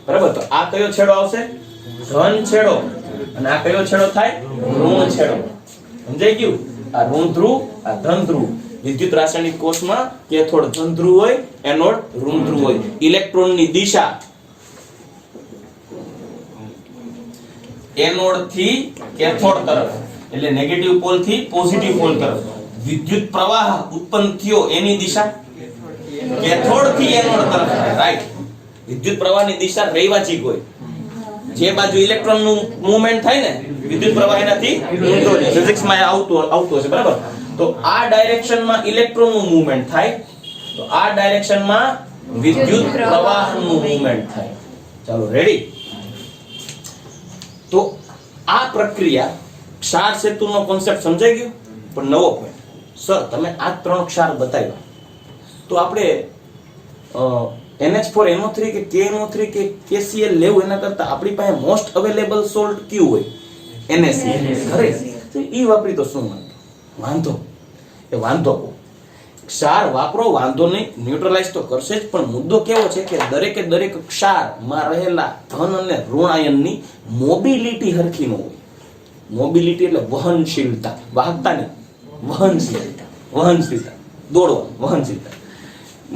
બરાબર? તો આ કયો છેડો આવશે? ધન છેડો. અને આ કયો છેડો થાય? ઋણ છેડો. સમજાઈ ગયું? આ ઋણ ધ્રુવ, આ ધન ધ્રુવ. વિદ્યુત રાસાયણિક કોષમાં કેથોડ ધન ધ્રુવ હોય, એનોડ ઋણ ધ્રુવ હોય. ઇલેક્ટ્રોનની દિશા એનોડ થી કેથોડ તરફ, એટલે નેગેટિવ પોલ થી પોઝિટિવ પોલ તરફ. વિદ્યુત પ્રવાહ ઉત્પન્ન થયો એની દિશા કેથોડ થી એનોડ તરફ. રાઈટ. વિદ્યુત પ્રવાહની દિશા રૈવાચિક હોય. જે બાજુ ઇલેક્ટ્રોન નું મૂવમેન્ટ થાય ને વિદ્યુત પ્રવાહ એનાથી ઊંધો છે. ફિઝિક્સમાં આવતો હશે. બરાબર? તો આ ડાયરેક્શનમાં ઇલેક્ટ્રોન નું મૂવમેન્ટ થાય, તો આ ડાયરેક્શનમાં વિદ્યુત પ્રવાહનું મૂવમેન્ટ થાય. ચાલો રેડી? તો આ પ્રક્રિયા ક્ષાર સેતુનો કોન્સેપ્ટ સમજાઈ ગયો. પણ નવો પોઈન્ટ, સર તમે આ 3 ક્ષાર બતાવ્યા તો આપણે NH4NO3 કે KNO3 કે KCl લેવું એના કરતા આપણી પાસે મોસ્ટ અવેલેબલ સોલ્ટ કયું હોય? NaCl. ખરે તો ઈ વાપરી તો શું વાંધો? એ વાંધો ક્ષાર વાપરો, વાંધો નહીં, ન્યુટ્રલાઇઝ તો કરશે જ. પણ મુદ્દો કેવો છે કે દરેકે દરેક ક્ષારમાં રહેલા ધન અને ઋણ આયનની મોબિલિટી હરખી ન હોય. મોબિલિટી એટલે વહનશીલતા, વાહકતા નહીં, વહનશીલતા. વહનશીલતા, દોડવાનું, વહનશીલતા.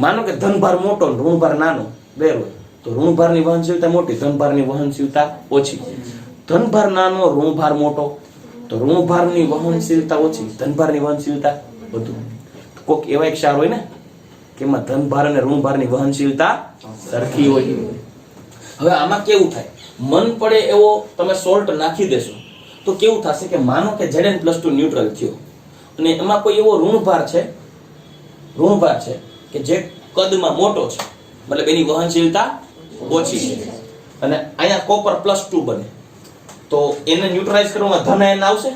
માનો કે ધનભાર મોટો ને ઋણભાર નાનો બેર હોય તો ઋણભારની વહનશીલતા મોટી, ધનભારની વહનશીલતા ઓછી. ધનભાર નાનો, ઋણભાર મોટો તો ઋણભારની વહનશીલતા ઓછી, ધનભારની વહનશીલતા વધુ. કોક એવા એક ક્ષાર હોય ને કે એમાં ધનભાર અને ઋણભારની વહનશીલતા સરખી હોય. હવે આમાં કેવું થાય? મન પડે એવો તમે સોલ્ટ નાખી દેશો તો કેવું થશે કે માનો કે Zn+2 ન્યુટ્રલ થયો અને એમાં કોઈ એવો ઋણભાર છે કે જે કદમાં મોટો છે, મતલબ એની વહનશીલતા ઓછી છે, અને અહીંયા કોપર +2 બને તો એને ન્યુટ્રલાઇઝ કરવામાં ધન આયન આવશે.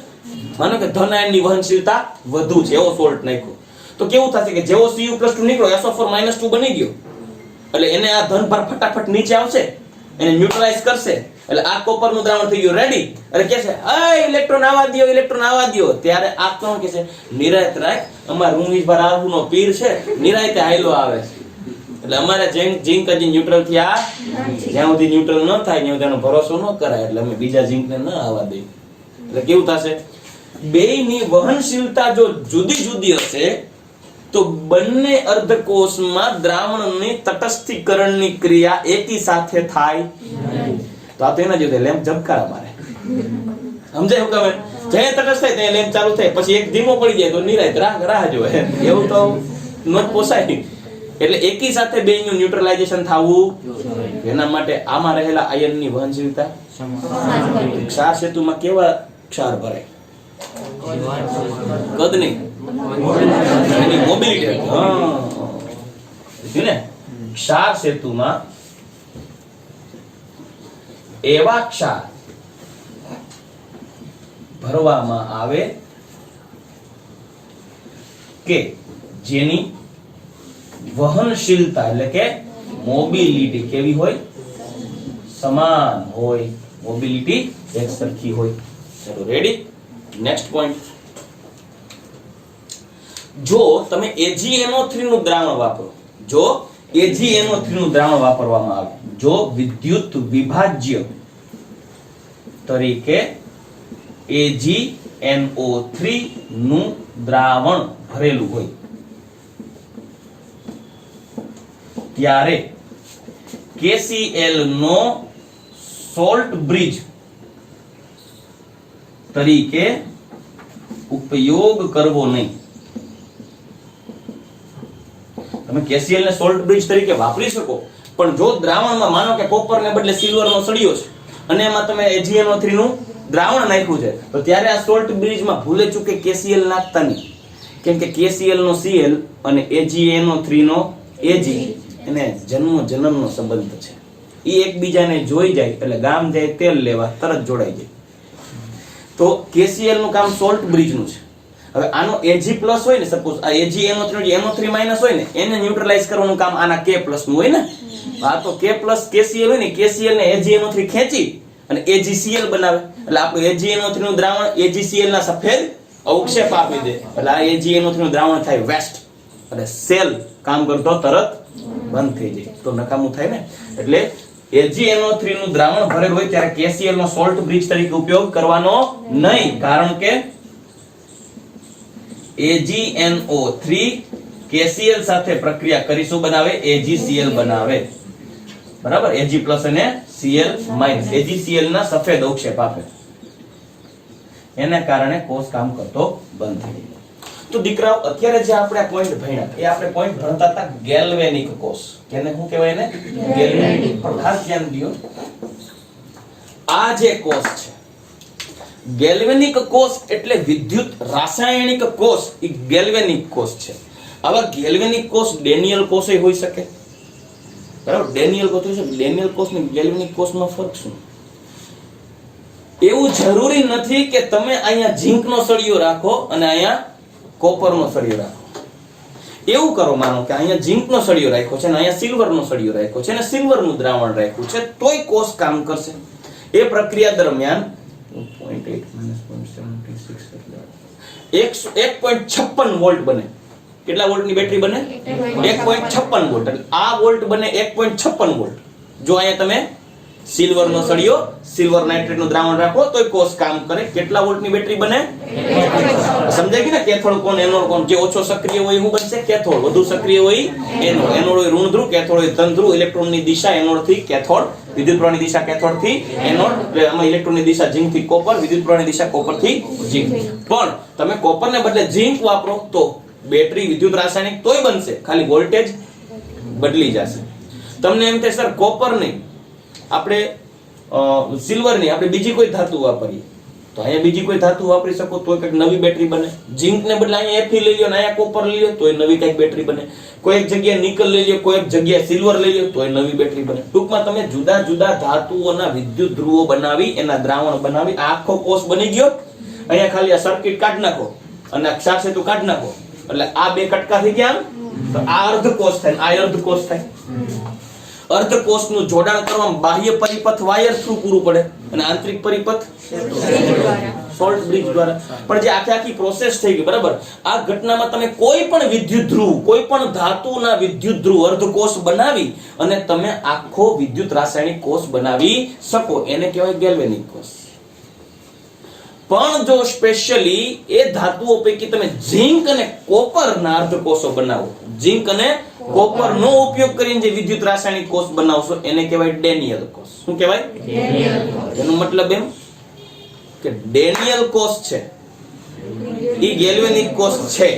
માનો કે ધન આયનની વહનશીલતા વધુ છે એવો સોલ્ટ નાખ્યો તો કેવું થશે કે જેવો Cu+2 નીકળ્યો SO4-2 બની ગયો એટલે એને આ ધનભાર ફટાફટ નીચે આવશે, એને ન્યુટ્રલાઇઝ કરશે. એટલે આ કોપરનું દ્રાવણ થઈ ગયું રેડી. એટલે કે છે ઇલેક્ટ્રોન આવવા દયો, ઇલેક્ટ્રોન આવવા દયો. ત્યારે આ કોણ કે છે? નિરાયત રાખ, અમાર રૂંગીભાર આવુનો પીર છે, નિરાયતે હાયલો આવે છે. એટલે અમારે ઝિંક હજી ન્યુટ્રલ થી આ જ્યાં સુધી ન્યુટ્રલ ન થાય ત્યાં તેનો ભરોસો ન કરાય. એટલે અમે બીજા ઝિંકને ન આવવા દઈએ. એટલે કેવું થશે? બેયની વહનશીલતા જો જુદી જુદી હશે તો બંને અર્ધકોષમાં દ્રાવણની તટસ્થીકરણની ક્રિયા એકી સાથે થાય. તો આ તો એના જેવું લેમ્પ ઝબકારા મારે. સમજાય હું કહે? જે તટસ્થ થાય ત્યાં લેમ્પ ચાલુ થાય, પછી એક ધીમો પડી જાય તો નિરાયત રાહ જોવે. એવું તો ન પોસાય નહીં. એટલે એકી સાથે બેયનું ન્યુટ્રલાઇઝેશન થવું. એના માટે આમાં રહેલા આયનની વહનશીલતા ક્ષાર સેતુમાં કેવા ક્ષાર ભરાય? કદ નહીં, એની મોબિલિટી. ને ક્ષાર સેતુમાં એવા ક્ષાર ભરવામાં આવે કે જેની વહનશીલતા એટલે કે મોબિલિટી કેવી હોય? સમાન હોય, મોબિલિટી એક સરખી હોય. ચલો રેડી? Next point. જો તમે AgNO3 નું દ્રાવણ વાપરો, જો AgNO3 નું દ્રાવણ વાપરવામાં આવે, જો વિદ્યુત વિભાજ્ય તરીકે AgNO3 નું દ્રાવણ ભરેલું હોય, ત્યારે KCl નો સોલ્ટ બ્રિજ તરીકે ઉપયોગ કરવો નહીં. તમે KCl ને સોલ્ટ બ્રિજ તરીકે વાપરી શકો, પણ જો દ્રાવણમાં માનો કે કોપર ને બદલે સિલ્વર નો સળિયો છે અને એમાં તમે AgNO3 નું દ્રાવણ નાખ્યું છે, તો ત્યારે આ સોલ્ટ બ્રિજમાં ભૂલે ચૂકે KCl નાખતા નહીં, કેમ કે KCl નો Cl અને AgNO3 નો Ag એને જન્મનો સંબંધ છે. એ એકબીજાને જોઈ જાય એટલે ગામ જાય તેલ લેવા તરત જોડાઈ જાય. તો KCl નું કામ સોલ્ટ બ્રિજ નું છે. હવે આનો Ag પ્લસ હોય ને, સપોઝ આ AgNO3 NO3 માઈનસ હોય ને, એને ન્યુટ્રલાઇઝ કરવાનું કામ આના K પ્લસ નું હોય ને. આ તો K પ્લસ KCl હોય ને, KCl ને AgNO3 ખેંચી અને AgCl બનાવે, એટલે આપણું AgNO3 નું દ્રાવણ AgCl ના સફેદ અવક્ષેપ આપી દે, એટલે આ AgNO3 નું દ્રાવણ થાય વેસ્ટ, એટલે સેલ કામ કરતો તરત બંધ થઈ જાય, તો નકામું થાય ને. એટલે AgNO3 નું દ્રાવણ ભરેલું હોય ત્યારે KCl નો સોલ્ટ બ્રિજ તરીકે ઉપયોગ કરવાનો નહીં, કારણ કે AgNO3 KCl સાથે પ્રક્રિયા કરી શું બનાવે? AgCl બનાવે. બરાબર? Ag પ્લસ અને Cl માઈનસ, AgCl ના સફેદ અવક્ષેપ આપે, એના કારણે કોષ કામ કરતો બંધ થઈ જાય. તો દીકરાઓ, અત્યારે જે આપણે આ પોઈન્ટ ભણ્યા, એ આપણે પોઈન્ટ ભણતા હતા ગેલ્વેનિક કોષ. કેને શું કહેવાય ને? ગેલ્વેનિક. ખાસ ધ્યાન દો, આ જે કોષ છે ગેલ્વેનિક કોષ એટલે વિદ્યુત રાસાયણિક કોષ, એ ગેલ્વેનિક કોષ છે. આવા ગેલ્વેનિક કોષ ડેનિયલ કોષ હોઈ શકે, બરાબર? ડેનિયલ કોષ હોય છે. ડેનિયલ કોષ ને ગેલ્વેનિક કોષમાં ફરક શું? એવું જરૂરી નથી કે તમે અહીંયા ઝીંકનો સળિયો રાખો અને અહીંયા કોપરનો સળિયો રાખો. એવું કરો, માનો કે અહીંયા ઝીંકનો સળિયો રાખ્યો છે અને અહીંયા સિલ્વરનો સળિયો રાખ્યો છે અને સિલ્વરનું દ્રાવણ રાખ્યું છે, તોય કોષ કામ કરશે. એ પ્રક્રિયા દરમિયાન 1.56 વોલ્ટ બને. કેટલા વોલ્ટની બેટરી બને? 1.56 વોલ્ટ. એટલે આ વોલ્ટ બને 1.56 વોલ્ટ. જો અહીંયા તમે સિલ્વરનો સળિયો, સિલ્વર નાઇટ્રેટનું દ્રાવણ રાખો તોય કોષ કામ કરે. કેટલા વોલ્ટની બેટરી બને? સમજાય કે ને? કેથોડ કોણ એનોડ કોણ? જે ઓછો સક્રિય હોય શું બનશે? કેથોડ. વધુ સક્રિય હોય એનોડ. એનોડ હોય ઋણ ધ્રુવ, કેથોડ હોય ધન ધ્રુવ. ઇલેક્ટ્રોનની દિશા એનોડ થી કેથોડ, વિદ્યુત પ્રવાહની દિશા કેથોડ થી એનોડ. એટલે આમાં ઇલેક્ટ્રોનની દિશા ઝિંક થી કોપર, વિદ્યુત પ્રવાહની દિશા કોપર થી ઝિંક. પણ તમે કોપરને બદલે ઝિંક વાપરો તો બેટરી વિદ્યુત રાસાયણિક તોય બનશે, ખાલી વોલ્ટેજ બદલી જશે. તમને એમ થાય સર કોપર નહીં, આપણે સિલ્વર નહીં, આપણે બીજી કોઈ ધાતુ વાપરીએ, તો અહીંયા બીજી કોઈ ધાતુ વાપરી શકો તો કંઈક નવી બેટરી બને. ઝિંક ને બદલે અહીંયા Fe લઈ લો અને અહીંયા કોપર લઈ લો તો નવી કંઈક બેટરી બને. કોઈ એક જગ્યાએ નિકલ લઈ લો, કોઈ એક જગ્યાએ સિલ્વર લઈ લો તો નવી બેટરી બને. ટૂંકમાં તમે જુદા જુદા ધાતુઓના વિદ્યુત ધ્રુવો બનાવી એના દ્રાવણ બનાવી આખો કોષ બની ગયો. અહીંયા ખાલી આ સર્કિટ કાઢ નાખો અને આ ક્ષાર સેતુ કાઢ નાખો, એટલે આ બે કટકા થઈ ગયા, તો આ અર્ધ કોષ થાય, આ અર્ધ કોષ થાય. અર્ધ કોષનું જોડાણ કરવામાં બાહ્ય પરિપથ વાયર થ્રુ પૂરું પડે અને આંતરિક પરિપથ સોલ્ટ બ્રિજ દ્વારા. પણ જે આખી પ્રોસેસ થઈ ગઈ, બરાબર? આ ઘટનામાં તમે કોઈ પણ વિદ્યુત ધ્રુવ, કોઈ પણ ધાતુના વિદ્યુત ધ્રુવ અર્ધ કોષ બનાવી અને તમે આખો વિદ્યુત રાસાયણિક કોષ બનાવી શકો, એને કહેવાય ગેલ્વેનિક કોષ. પણ જો સ્પેશિયલી એ ધાતુઓ પૈકી તમે ઝિંક અને કોપરના અર્ધ કોષો બનાવો, ઝિંક અને કોપરનો ઉપયોગ કરીને જે વિદ્યુત રાસાયણિક કોષ બનાવશો એને કહેવાય ડેનિયલ કોષ. શું કહેવાય? ડેનિયલ કોષ. એનો મતલબ એમ કે ડેનિયલ કોષ છે ઈ ગેલ્વેનિક કોષ છે,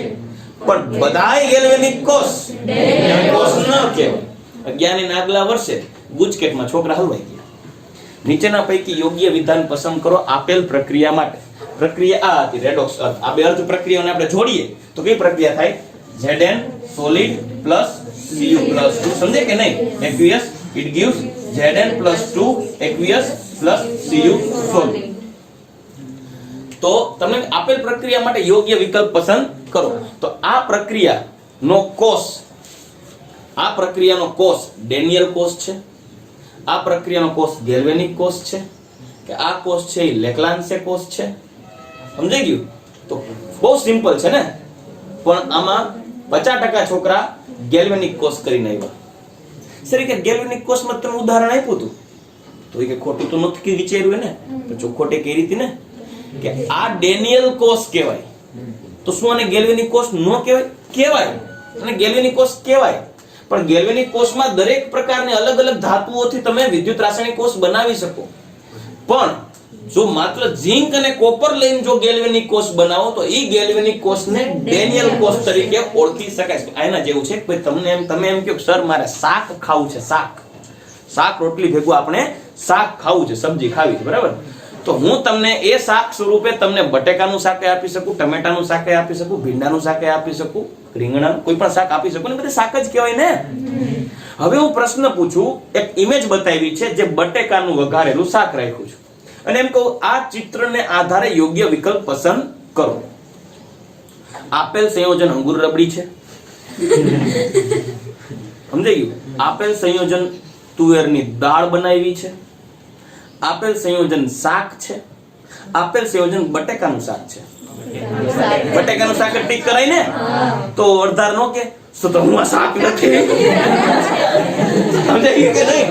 પણ બધાય ગેલ્વેનિક કોષ કોષ ન કહેવાય. 11 ના આગલા વર્ષે ગુજકેટમાં છોકરા હલવાઈ ગયા. નીચેના પૈકી યોગ્ય વિધાન પસંદ કરો આપેલ પ્રક્રિયા માટે. પ્રક્રિયા આ હતી રેડોક્સ અર્થ. આ બે અર્ધ પ્રક્રિયાઓને આપણે જોડીએ તો કઈ પ્રક્રિયા થાય? Zn solid plus Cu plus 2. સમજે કે નહીં? aqueous, it gives Zn plus 2 aqueous plus Cu solid. તો તમે આપેલ પ્રક્રિયા માટે યોગ્ય વિકલ્પ પસંદ કરો. તો આ પ્રક્રિયાનો કોષ ડેનિયલ કોષ છે, આ પ્રક્રિયાનો કોષ ગેલ્વેનિક કોષ છે, કે આ કોષ છે એ લેક્લાન્સે કોષ છે. સમજાઈ ગયું? તો બહુ સિમ્પલ છે ને, પણ આમાં 50% છોકરા ગેલ્વેનિક કોષ કરીને આવ્યા. સર કે ગેલ્વેનિક કોષમાં તમે ઉદાહરણ આપ્યું હતું તો એ કે ખોટું તો નથી વિચાર્યું ને, તો ખોટે કઈ રીતે ને કે આ ડેનિયલ કોષ કહેવાય. તો શું આને ગેલ્વેનિક કોષ નો કહેવાય? કહેવાય, અને ગેલ્વેનિક કોષ કહેવાય. પણ ગેલ્વેનિક કોષમાં દરેક પ્રકારની અલગ અલગ ધાતુઓથી તમે વિદ્યુત રાસાયણિક કોષ બનાવી શકો. પણ જો માત્ર ઝિંક અને કોપર લઈને જો ગેલ્વેનિક કોષ બનાવો તો એ ગેલ્વેનિક કોષને ડેનિયલ કોષ તરીકે ઓળખી શકાય. આના જેવું છે કે તમે એમ કહો સર મારે શાક ખાવું છે, શાક રોટલી ભેગું આપણે શાક ખાવું છે, સબ્જી ખાવી છે, બરાબર? તો હું તમને એ શાક સ્વરૂપે તમને બટેકાનું શાક આપી શકું, ટમેટાનું શાક આપી શકું, ભીંડાનું શાક આપી શકું, રીંગણાનું કોઈ પણ શાક આપી શકું ને, બધે શાક જ કહેવાય ને. હવે હું પ્રશ્ન પૂછું, એક ઇમેજ બતાવી છે જે બટેકાનું વઘારેલું શાક રાખ્યું છે અને એમ કહું આ ચિત્રને આધારે યોગ્ય વિકલ્પ પસંદ કરો. આપેલ સંયોજન અંગૂર રબડી છે, સમજાઈ ગયું? આપેલ સંયોજન તુવેરની દાળ બનાવી છે, આપેલ સંયોજન શાક છે, આપેલ સંયોજન બટેકાનું શાક છે. બટેકાનું શાક ટીક કરાય ને, તો અડધાર નો કે તો હું આ શાક નથી, સમજાઈ ગયું કે નહીં?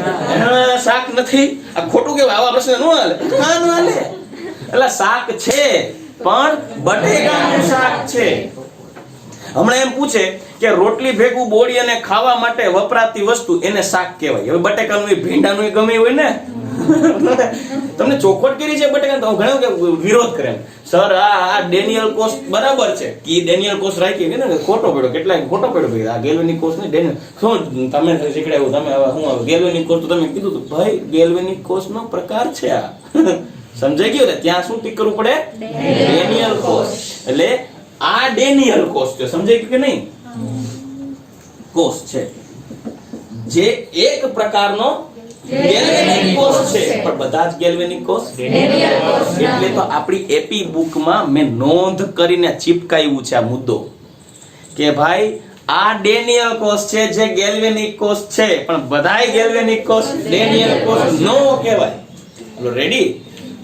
શાક નથી, આ ખોટું કેવાય? આવા પ્રશ્ન નો હાલે, હા નો હાલે. એટલે શાક છે પણ બટેકાનું શાક છે. હમણાં એમ પૂછે કે રોટલી ભેગું બોળી અને ખાવા માટે વપરાતી વસ્તુ એને શાક કહેવાય. હવે બટેકાનું ભીંડાનું ગમે હોય ને, તમને ચોખવટ કરી છે બટેકા, તો ઘણા કે વિરોધ કરે સર આ ડેનિયલ કોષ બરાબર છે કે ડેનિયલ કોષ રાખી કે ને ખોટો પડ્યો, કેટલાય ખોટો પડ્યો. આ ગેલ્વેનિક કોષ ને ડેનિયલ શું તમે શીખડાવ્યું? તમે હું ગેલ્વેનિક કોષ તો તમે કીધું હતું ભાઈ, ગેલ્વેનિક કોષનો પ્રકાર છે આ. સમજાઈ ગયું ને? ત્યાં શું ટીક કરવું પડે? ડેનિયલ કોષ. એટલે આ ડેનિયલ કોષ છે, સમજાઈ ગયું કે નહીં? કોષ છે જે એક પ્રકારનો ગેલ્વેનિક કોષ છે, પણ બધા જ ગેલ્વેનિક કોષ એટલે તો આપણી એપી બુકમાં મેં નોંધ કરીને ચિપકાવ્યું છે આ મુદ્દો કે ભાઈ આ ડેનિયલ કોષ છે જે ગેલ્વેનિક કોષ છે, પણ બધાય ગેલ્વેનિક કોષ ડેનિયલ કોષ નો કહેવાય. રેડી?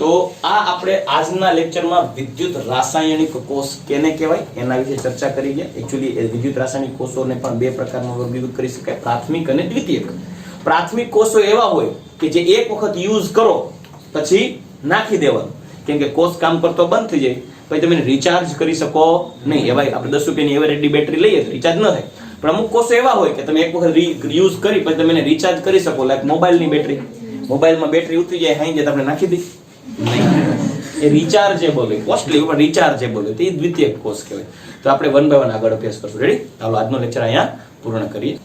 તો આ આપણે આજના લેક્ચરમાં વિદ્યુત રાસાયણિક કોષ કેને કહેવાય એના વિશે ચર્ચા કરી ગયા. એકચ્યુઅલી વિદ્યુત રાસાયણિક કોષોને પણ બે પ્રકારમાં વર્ગીકૃત કરી શકાય, પ્રાથમિક અને દ્વિતીયક. પ્રાથમિક કોષો એવા હોય કે જે એક વખત યુઝ કરો પછી નાખી દેવાનું, કેમ કે કોષ કામ કરતો બંધ થઈ જાય પછી તમે રિચાર્જ કરી શકો નહીં. એવા આપણે 10 રૂપિયાની એવરેજની બેટરી લઈએ તો રિચાર્જ ન થાય. પણ અમુક કોષો એવા હોય કે તમે એક વખત યુઝ કરી પછી તમે એને રિચાર્જ કરી શકો. લાઈક મોબાઈલની બેટરી, મોબાઈલમાં બેટરી ઉતરી જાય હાઈ જાય તો આપણે નાખી દઈએ નહીં, એ રિચાર્જેબલ હોય, કોસ્ટલી પણ રિચાર્જેબલ હોય, તો એ દ્વિતીયક કોષ કહેવાય. તો આપણે 1 by 1 આગળ અભ્યાસ કરશું. રેડી? ચાલો આજનો લેક્ચર અહીંયા પૂર્ણ કરીએ.